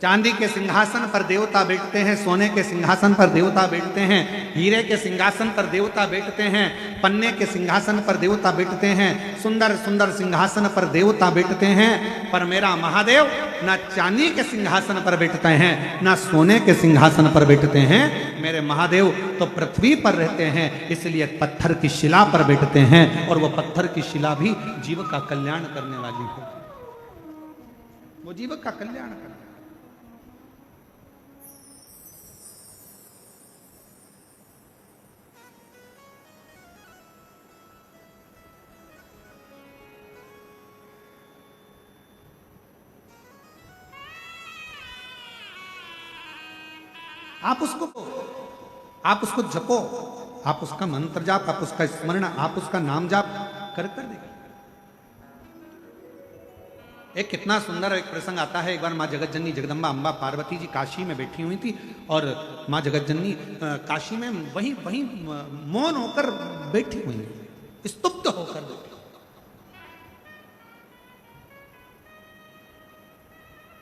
चांदी के सिंहासन पर देवता बैठते हैं, सोने के सिंहासन पर देवता बैठते हैं, हीरे के सिंहासन पर देवता बैठते हैं, पन्ने के सिंहासन पर देवता बैठते हैं, सुंदर सुंदर सिंहासन पर देवता बैठते हैं। पर मेरा महादेव ना चांदी के सिंहासन पर बैठते हैं, ना सोने के सिंहासन पर बैठते हैं। मेरे महादेव तो पृथ्वी पर रहते हैं, इसलिए पत्थर की शिला पर बैठते हैं, और वो पत्थर की शिला भी जीव का कल्याण करने वाली है, वो जीव का कल्याण करने। आप उसको जपो, आप उसका मंत्र जाप, आप उसका स्मरण, आप उसका नाम जाप कर देखिए। एक कितना सुंदर एक प्रसंग आता है। एक बार माँ जगतजननी जगदम्बा अम्बा पार्वती जी काशी में बैठी हुई थी, और माँ जगतजननी काशी में वहीं मौन होकर बैठी हुई, स्तुप्त होकर बैठी।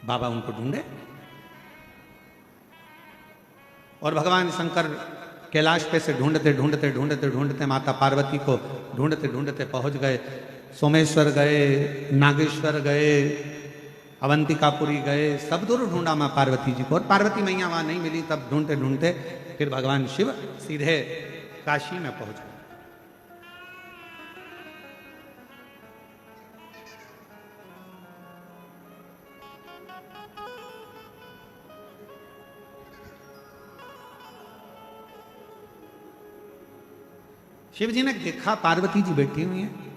बाबा उनको ढूंढे और भगवान शंकर कैलाश पे से ढूंढते ढूंढते ढूंढते ढूंढते माता पार्वती को ढूंढते ढूंढते पहुंच गए। सोमेश्वर गए, नागेश्वर गए, अवंतिकापुरी गए, सब दूर ढूंढा माँ पार्वती जी को, और पार्वती मैया वहां नहीं मिली। तब ढूंढते ढूंढते फिर भगवान शिव सीधे काशी में पहुंच गए। शिव जी ने देखा पार्वती जी बैठी हुई हैं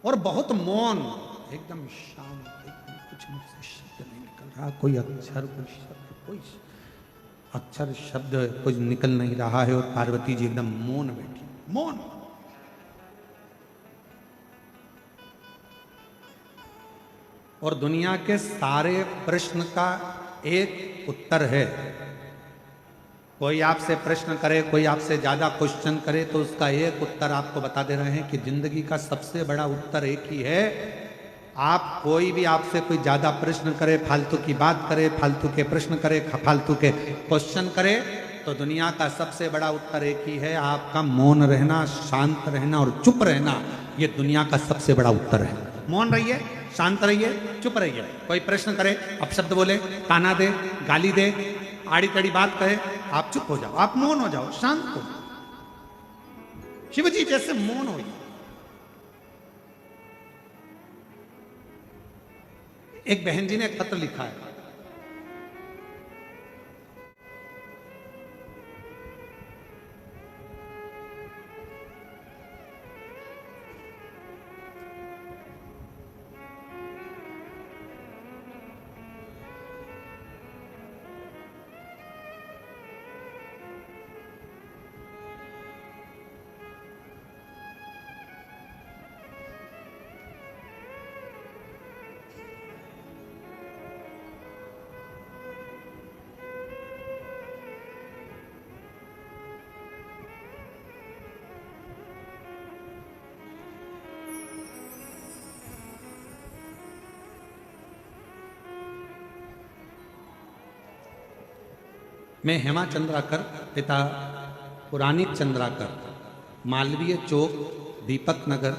और बहुत मौन, एकदम शांत, एकदम कुछ मुझसे शब्द नहीं निकल रहा, कोई अक्षर, कोई अक्षर शब्द कुछ निकल नहीं रहा है, और पार्वती जी एकदम मौन बैठी, मौन। और दुनिया के सारे प्रश्न का एक उत्तर है। कोई आपसे प्रश्न करे, कोई आपसे ज्यादा क्वेश्चन करे, तो उसका एक उत्तर आपको बता दे रहे हैं कि जिंदगी का सबसे बड़ा उत्तर एक ही है। आप कोई भी आपसे कोई ज्यादा प्रश्न करे, फालतू की बात करे, फालतू के प्रश्न करे, फालतू के क्वेश्चन करे, तो दुनिया का सबसे बड़ा उत्तर एक ही है, आपका मौन रहना, शांत रहना और चुप रहना। ये दुनिया का सबसे बड़ा उत्तर है। मौन रहिए, शांत रहिए, चुप रहिए। कोई प्रश्न करे, अपशब्द बोले, ताना दे, गाली दे, आड़ी तड़ी बात कहे, आप चुप हो जाओ, आप मौन हो जाओ, शांत हो। शिव जी जैसे मौन हो। एक बहन जी ने एक पत्र लिखा है, मैं हेमा चंद्राकर, पिता पुराणिक चंद्राकर, मालवीय चौक, दीपक नगर,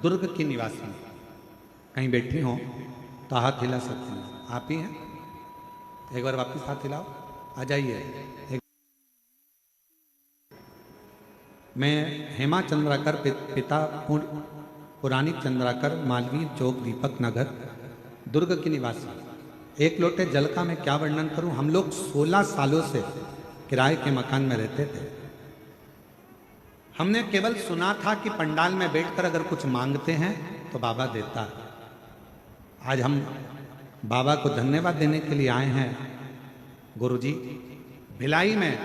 दुर्ग की निवासी हूँ। कहीं बैठी हो तो हाथ हिला सकते हैं। आप ही हैं? एक बार वापस हाथ हिलाओ, आ जाइए। मैं हेमा चंद्राकर, पिता पुराणिक चंद्राकर, मालवीय चौक, दीपक नगर, दुर्ग की निवासी। एक लोटे जल का मैं क्या वर्णन करूं। हम लोग 16 सालों से किराए के मकान में रहते थे। हमने केवल सुना था कि पंडाल में बैठकर अगर कुछ मांगते हैं तो बाबा देता है। आज हम बाबा को धन्यवाद देने के लिए आए हैं। गुरुजी, भिलाई में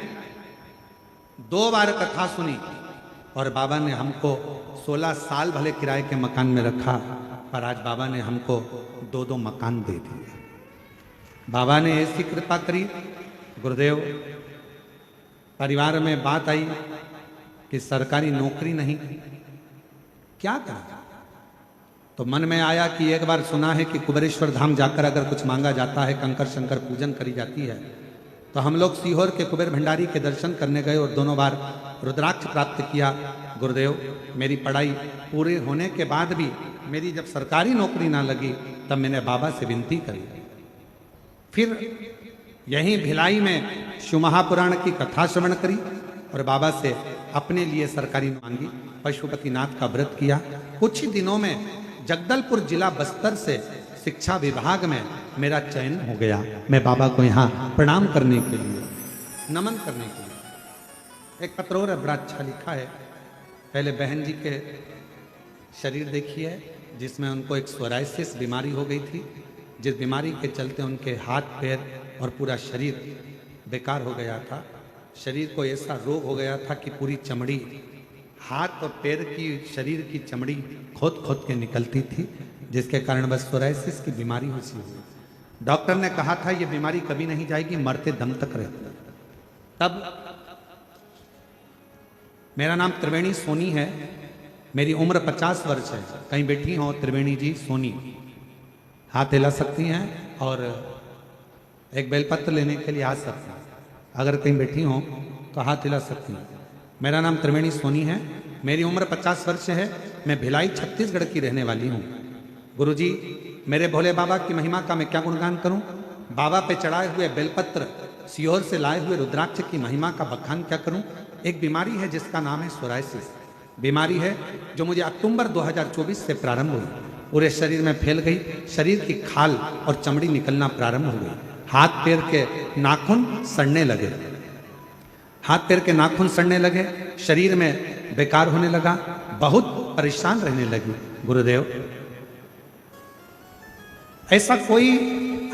2 बार कथा सुनी और बाबा ने हमको 16 साल भले किराए के मकान में रखा, पर आज बाबा ने हमको 2-2 मकान दे दिए। बाबा ने ऐसी कृपा करी। गुरुदेव, परिवार में बात आई कि सरकारी नौकरी नहीं, क्या करें? तो मन में आया कि एक बार सुना है कि कुबेरेश्वर धाम जाकर अगर कुछ मांगा जाता है, कंकर शंकर पूजन करी जाती है, तो हम लोग सीहोर के कुबेर भंडारी के दर्शन करने गए और दोनों बार रुद्राक्ष प्राप्त किया। गुरुदेव, मेरी पढ़ाई पूरे होने के बाद भी मेरी जब सरकारी नौकरी ना लगी, तब मैंने बाबा से विनती करी। फिर यहीं भिलाई में शिव महापुराण की कथा श्रवण करी और बाबा से अपने लिए सरकारी मांगी। पशुपतिनाथ का व्रत किया। कुछ ही दिनों में जगदलपुर जिला बस्तर से शिक्षा विभाग में मेरा चयन हो गया। मैं बाबा को यहाँ प्रणाम करने के लिए, नमन करने के लिए। एक पत्र और बड़ा अच्छा लिखा है। पहले बहन जी के शरीर देखिए, जिसमें उनको एक सोराइसिस बीमारी हो गई थी, जिस बीमारी के चलते उनके हाथ पैर और पूरा शरीर बेकार हो गया था। शरीर को ऐसा रोग हो गया था कि पूरी चमड़ी, हाथ और पैर की, शरीर की चमड़ी खोद खोद के निकलती थी, जिसके कारण बस सोराइसिस की बीमारी हुई हुई। डॉक्टर ने कहा था ये बीमारी कभी नहीं जाएगी, मरते दम तक रहती। तब मेरा नाम त्रिवेणी सोनी है, मेरी उम्र 50 वर्ष है। कहीं बैठी हो त्रिवेणी जी सोनी, हाथ हिला सकती हैं और एक बेलपत्र लेने के लिए आ सकते हैं। अगर कहीं बैठी हो तो हाथ हिला सकती हैं। मेरा नाम त्रिवेणी सोनी है, मेरी उम्र 50 वर्ष है, मैं भिलाई छत्तीसगढ़ की रहने वाली हूँ। गुरुजी, मेरे भोले बाबा की महिमा का मैं क्या गुणगान करूं? बाबा पे चढ़ाए हुए बेलपत्र, सीहोर से लाए हुए रुद्राक्ष की महिमा का बखान क्या करूं? एक बीमारी है जिसका नाम है सोरायसिस। बीमारी है जो मुझे अक्टूबर 2024 से प्रारंभ हुई, पूरे शरीर में फैल गई, शरीर की खाल और चमड़ी निकलना प्रारंभ हो गई, हाथ पैर के नाखून सड़ने लगे, हाथ पैर के नाखून सड़ने लगे, शरीर में बेकार होने लगा, बहुत परेशान रहने लगी। गुरुदेव, ऐसा कोई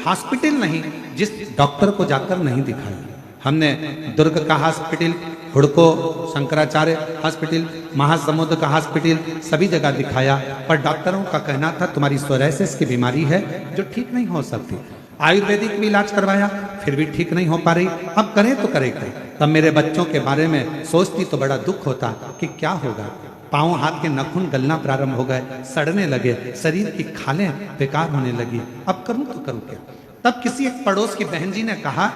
हॉस्पिटल नहीं जिस डॉक्टर को जाकर नहीं दिखाया। हमने दुर्ग का हॉस्पिटल, हुड़को शंकराचार्य हॉस्पिटल, महासमुद्र का हॉस्पिटल, सभी जगह दिखाया, पर डॉक्टरों का कहना था तुम्हारी सोरायसिस की बीमारी है जो ठीक नहीं हो सकती। आयुर्वेदिक भी इलाज करवाया, फिर भी ठीक नहीं हो पा रही। अब करें तो करें क्या? तब मेरे बच्चों के बारे में सोचती तो बड़ा दुख होता कि क्या होगा। पाँव हाथ के नखून गलना प्रारंभ हो गए, सड़ने लगे, शरीर की खालें बेकार होने लगी। अब करूं तो करूं क्या? तब किसी एक पड़ोस की बहन जी ने कहा,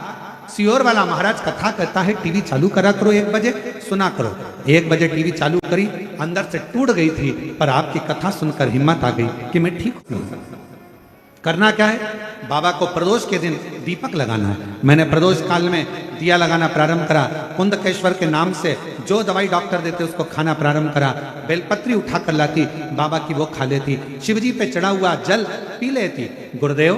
सियोर वाला महाराज कथा कहता है, टीवी चालू करा करो, 1 बजे सुना करो। 1 बजे टीवी चालू करी, अंदर से टूट गई थी, पर आपकी कथा सुनकर हिम्मत आ गई कि मैं ठीक हूं। करना क्या है? बाबा को प्रदोष के दिन दीपक लगाना है। मैंने प्रदोष काल में दिया लगाना प्रारंभ करा, कुंदकेश्वर के नाम से जो दवाई डॉक्टर देते उसको खाना प्रारंभ करा, बेलपत्री उठा कर लाती, बाबा की वो खा लेती, शिवजी पे चढ़ा हुआ जल पी लेती। गुरुदेव,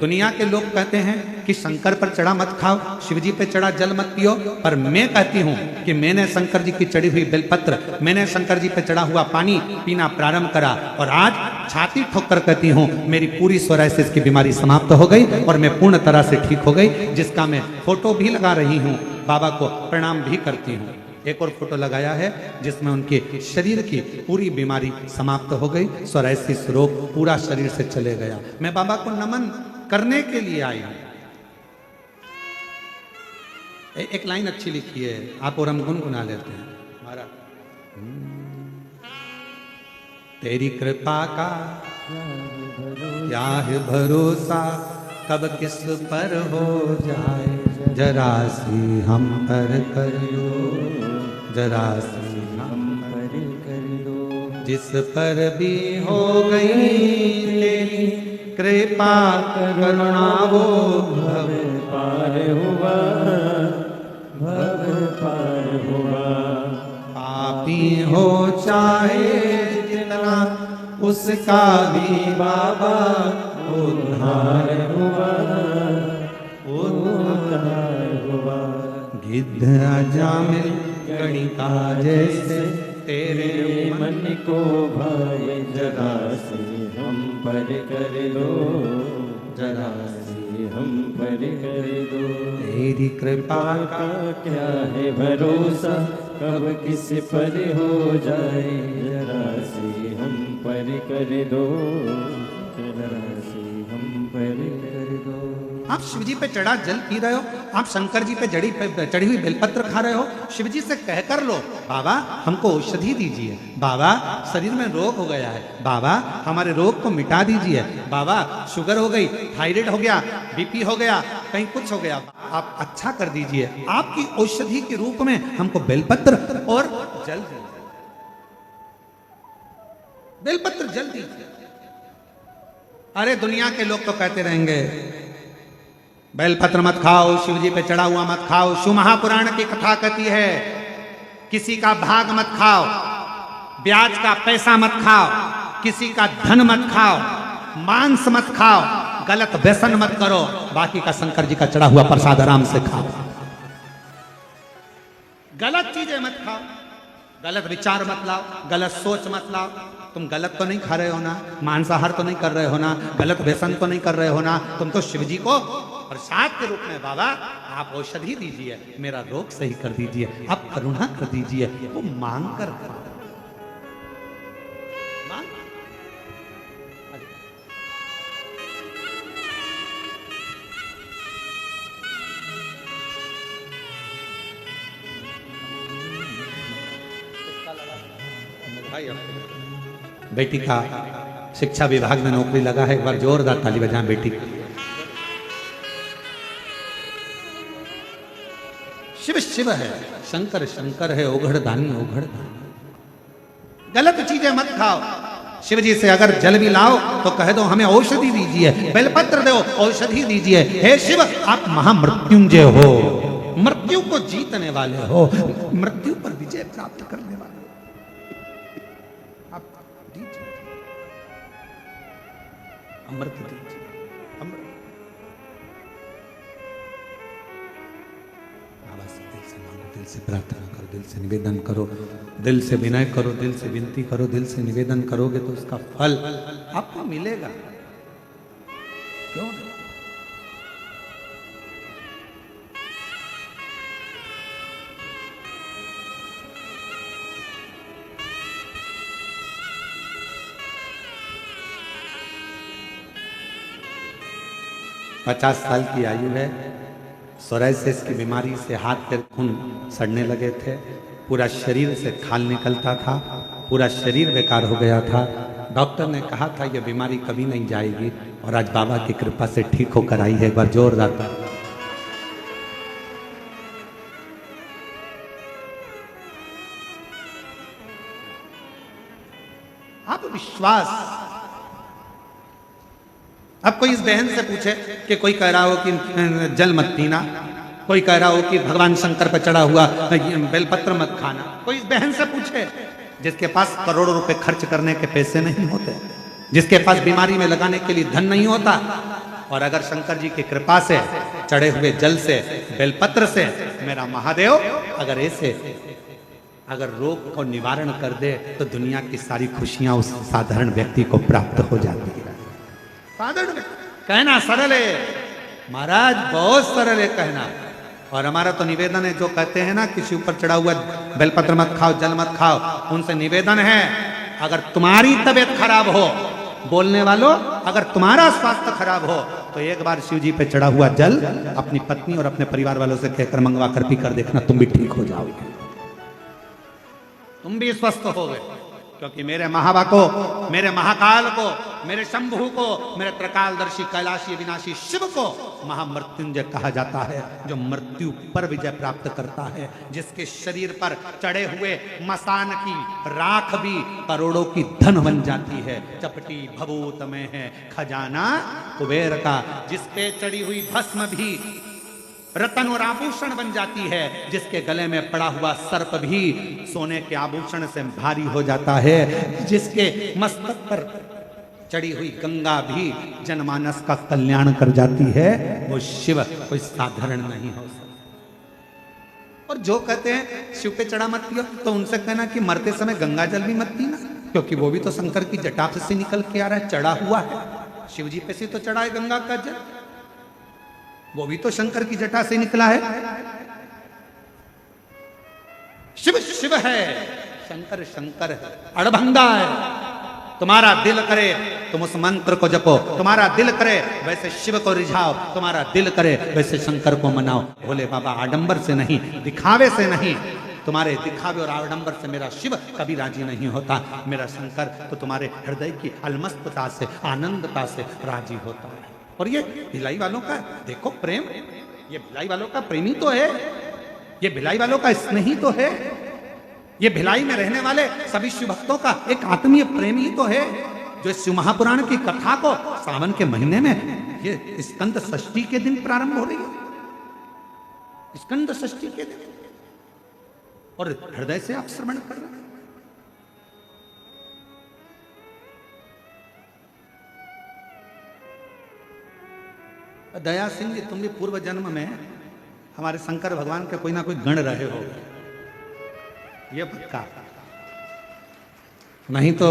दुनिया के लोग कहते हैं कि शंकर पर चढ़ा मत खाओ, शिवजी पे चढ़ा जल मत पियो, पर मैं कहती हूँ कि मैंने शंकर जी की चढ़ी हुई बेलपत्र, मैंने शंकर जी पे चढ़ा हुआ पानी पीना प्रारंभ करा, और आज छाती ठोक कर कहती हूँ मेरी पूरी सोरायसिस की बीमारी समाप्त हो गई और मैं पूर्ण तरह से ठीक हो गई, जिसका मैं फोटो भी लगा रही हूँ, बाबा को प्रणाम भी करती हूँ। एक और फोटो लगाया है जिसमें उनके शरीर की पूरी बीमारी समाप्त हो गई, सोरायसिस रोग पूरा शरीर से चले गया। मैं बाबा को नमन करने के लिए आई हूं। एक लाइन अच्छी लिखी है, आप और हम गुनगुना लेते हैं। हमारा तेरी कृपा का क्या है भरोसा, कब किस पर हो जाए, जरा सी हम पर कर दो, जरा सी हम पर कर दो, जिस पर भी हो गई तेरी कृपा करुणा वो भव
पार हुआ, भव पार हुआ।
पापी हो चाहे जितना उसका भी बाबा उद्धार हुआ, उद्धार हुआ। गिद्ध अजामिल गणिका जैसे तेरे
मन को भाए, जरा से हम पर कर दो, जरा से हम पर कर दो।
तेरी कृपा
का क्या है भरोसा, कब किस पर हो जाए, जरा से हम पर कर दो, जरा से हम पर कर दो।
आप शिवजी पे चढ़ा जल पी रहे हो, आप शंकर जी पे चढ़ी हुई बेलपत्र खा रहे हो, शिवजी से कह कर लो बाबा हमको औषधि दीजिए, बाबा शरीर में रोग हो गया है, बाबा हमारे रोग को मिटा दीजिए, बाबा शुगर हो गई, थायराइड हो गया, बीपी हो गया, कहीं कुछ हो गया, आप अच्छा कर दीजिए। आपकी औषधि के रूप में हमको बेलपत्र और जल, बेलपत्र जल दीजिए। अरे दुनिया के लोग तो कहते रहेंगे बेलपत्र मत खाओ, शिवजी पे चढ़ा हुआ मत खाओ। शिव महापुराण की कथा कहती है किसी का भाग मत खाओ, ब्याज का पैसा मत खाओ, किसी का धन मत खाओ, मांस मत खाओ, गलत व्यसन मत करो, बाकी का शंकर जी का चढ़ा हुआ प्रसाद आराम से खाओ। गलत चीजें मत खाओ, गलत विचार मत लाओ, गलत सोच मत लाओ। तुम गलत तो नहीं खा रहे हो ना, मांसाहार तो नहीं कर रहे हो ना, गलत व्यसन तो नहीं कर रहे हो ना, तुम तो शिवजी को प्रसाद के रूप में बाबा आप औषधि दीजिए, मेरा रोग सही कर दीजिए, आप करुणा कर दीजिए। वो मांग कर मांग। भाई बेटी का शिक्षा विभाग में नौकरी लगा है, एक बार जोरदार ताली बजाएं बेटी। शिव है, शंकर शंकर है, ओघड़दानी ओघड़दानी। गलत चीजें मत खाओ। शिव जी से अगर जल भी लाओ तो कह दो हमें औषधि दीजिए, बेलपत्र दो, औषधि दीजिए। हे शिव, आप महामृत्युंजय हो, मृत्यु को जीतने वाले हो, मृत्यु पर विजय प्राप्त करने वाले हो। आप दीजिए, अमृत दीजिए, अमृत। आवाज से दिल से मांगो, दिल से प्रार्थना करो, दिल से निवेदन करो, दिल से विनय करो, दिल से विनती करो, दिल से निवेदन करोगे तो उसका फल आपको मिलेगा। क्यों नहीं? पचास साल की आयु है, सोराइसिस की बीमारी से हाथ पैर खून सड़ने लगे थे, पूरा शरीर से खाल निकलता था, पूरा शरीर बेकार हो गया था। डॉक्टर ने कहा था यह बीमारी कभी नहीं जाएगी, और आज बाबा की कृपा से ठीक होकर आई है। एक बार जोरदार ताली। आप विश्वास, अब कोई इस बहन से पूछे कि कोई कह रहा हो कि जल मत पीना, कोई कह रहा हो कि भगवान शंकर पर चढ़ा हुआ बेलपत्र मत खाना, कोई इस बहन से पूछे जिसके पास करोड़ों रुपए खर्च करने के पैसे नहीं होते, जिसके पास बीमारी में लगाने के लिए धन नहीं होता, और अगर शंकर जी की कृपा से चढ़े हुए जल से, बेलपत्र से मेरा महादेव अगर ऐसे अगर रोग को निवारण कर दे तो दुनिया की सारी खुशियां उस साधारण व्यक्ति को प्राप्त हो जाती है। साधारण कहना सरल है महाराज, बहुत सरल है कहना। और हमारा तो निवेदन है, जो कहते हैं ना किसी ऊपर चढ़ा हुआ बेलपत्र मत खाओ, जल मत खाओ, उनसे निवेदन है अगर तुम्हारी तबीयत खराब हो, बोलने वालों अगर तुम्हारा स्वास्थ्य खराब हो तो एक बार शिव जी पे चढ़ा हुआ जल अपनी पत्नी और अपने परिवार वालों से कहकर मंगवा कर पी कर देखना, तुम भी ठीक हो जाओगे, तुम भी स्वस्थ हो गए। क्योंकि मेरे महाबा को, मेरे महाकाल को, मेरे शंभु को, मेरे त्रिकालदर्शी कैलाशी विनाशी शिव को महामृत्युंजय कहा जाता है, जो मृत्यु पर विजय प्राप्त करता है, जिसके शरीर पर चढ़े हुए मसान की राख भी करोड़ों की धन बन जाती है। चपटी भभूत में है खजाना कुबेर का, जिसपे चढ़ी हुई भस्म भी रतन और आभूषण बन जाती है, जिसके गले में पड़ा हुआ सर्प भी सोने के आभूषण से भारी हो जाता है, जिसके मस्तक पर चढ़ी हुई गंगा भी जनमानस का कल्याण कर जाती है, वो शिव कोई साधारण नहीं हो सकता। और जो कहते हैं शिव पे चढ़ा मत पियो, तो उनसे कहना कि मरते समय गंगा जल भी मत पीना, क्योंकि वो भी तो शंकर की जटा से निकल के आ रहा है, चढ़ा हुआ है। शिव जी पे से तो चढ़ा है गंगा का जल, वो भी तो शंकर की जटा से निकला है। शिव शिव है, शंकर शंकर है, अड़भंगा है। तुम्हारा दिल करे तुम उस मंत्र को जपो, तुम्हारा दिल करे वैसे शिव को रिझाओ, तुम्हारा दिल करे वैसे शंकर को मनाओ। भोले बाबा आडंबर से नहीं, दिखावे से नहीं, तुम्हारे दिखावे और आडंबर से मेरा शिव कभी राजी नहीं होता। मेरा शंकर तो तुम्हारे हृदय की अलमस्तता से, आनंदता से राजी होता है। और ये भिलाई वालों का देखो प्रेम, ये भिलाई वालों का प्रेमी तो है, ये भिलाई वालों का स्नेही तो है, ये भिलाई में रहने वाले सभी शिव भक्तों का एक आत्मीय प्रेम ही तो है, जो शिव महापुराण की कथा को सावन के महीने में ये स्कंद षष्ठी के दिन प्रारंभ हो रही है, स्कंद षष्ठी के दिन, और हृदय से आप श्रवण कर रहे हैं। दया सिंह जी, तुम भी पूर्व जन्म में हमारे शंकर भगवान के कोई ना कोई गण रहे हो, ये पक्का। नहीं तो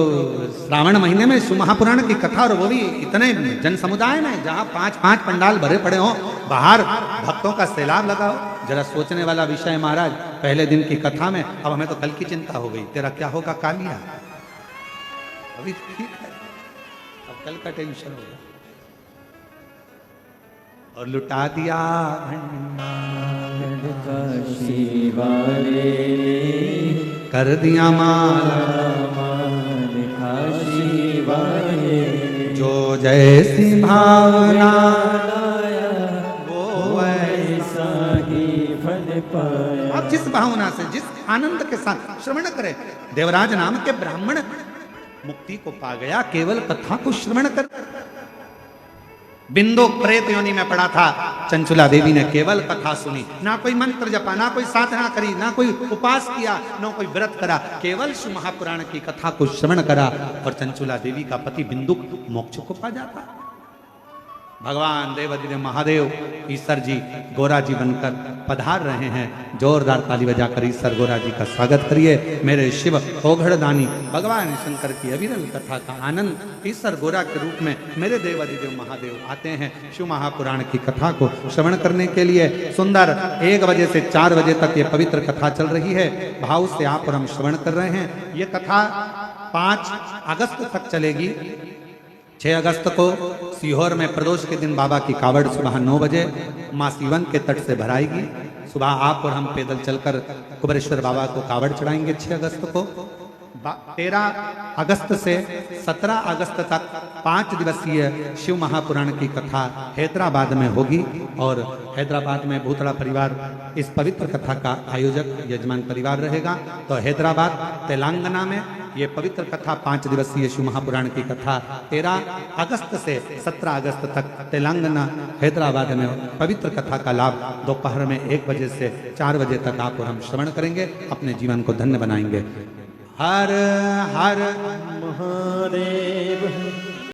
श्रावण महीने में शिव महापुराण की कथा, और वो भी इतने जन समुदाय में जहां 5-5 पंडाल भरे पड़े हो, बाहर भक्तों का सैलाब लगाओ। जरा सोचने वाला विषय महाराज, पहले दिन की कथा में। अब हमें तो कल की चिंता हो गई, तेरा क्या होगा कालिया, अभी ठीक है, अब कल का टेंशन होगा। और लुटा दिया
भंडार काशी वाले,
कर दिया माला
माल काशी वाले,
जो जैसी भावना
लाया वो ऐसा ही फल पाया।
भावना से, जिस आनंद के साथ श्रवण करे। देवराज नाम के ब्राह्मण मुक्ति को पा गया केवल कथा को श्रवण कर। बिंदु प्रेत योनि में पड़ा था, चंचुला देवी ने केवल कथा सुनी, ना कोई मंत्र जपा, ना कोई साधना करी, ना कोई उपास किया, ना कोई व्रत करा, केवल शिव महापुराण की कथा को श्रवण करा और चंचुला देवी का पति बिंदु मोक्ष को पा जाता। भगवान देवाधिदेव महादेव ईश्वर जी गोरा जी बनकर पधार रहे हैं। जोरदार ताली बजाकर ईश्वर गोरा जी का स्वागत करिए। मेरे शिव ओघड़दानी भगवान शंकर की अविरल कथा का आनंद ईश्वर गोरा के रूप में मेरे देवाधिदेव महादेव आते हैं शिव महापुराण की कथा को श्रवण करने के लिए। सुंदर 1 बजे से 4 बजे तक ये पवित्र कथा चल रही है। भाव से आप और हम श्रवण कर रहे हैं। ये कथा 5 अगस्त तक चलेगी। 6 अगस्त को सीहोर में प्रदोष के दिन बाबा की कावड़ सुबह 9 बजे माँ सीवन के तट से भराएगी। सुबह आप और हम पैदल चलकर कुबेरेश्वर बाबा को कावड़ चढ़ाएंगे 6 अगस्त को। 13 अगस्त से 17 अगस्त तक 5 दिवसीय शिव महापुराण की कथा हैदराबाद में होगी और हैदराबाद में भूतड़ा परिवार इस पवित्र कथा का आयोजक यजमान परिवार रहेगा। तो हैदराबाद तेलंगाना में ये पवित्र कथा 5 दिवसीय शिव महापुराण की कथा 13 अगस्त से 17 अगस्त तक तेलंगाना हैदराबाद में पवित्र कथा का लाभ दोपहर में 1 बजे से 4 बजे तक आप और हम श्रवण करेंगे, अपने जीवन को धन्य बनाएंगे। हर हर
महादेव।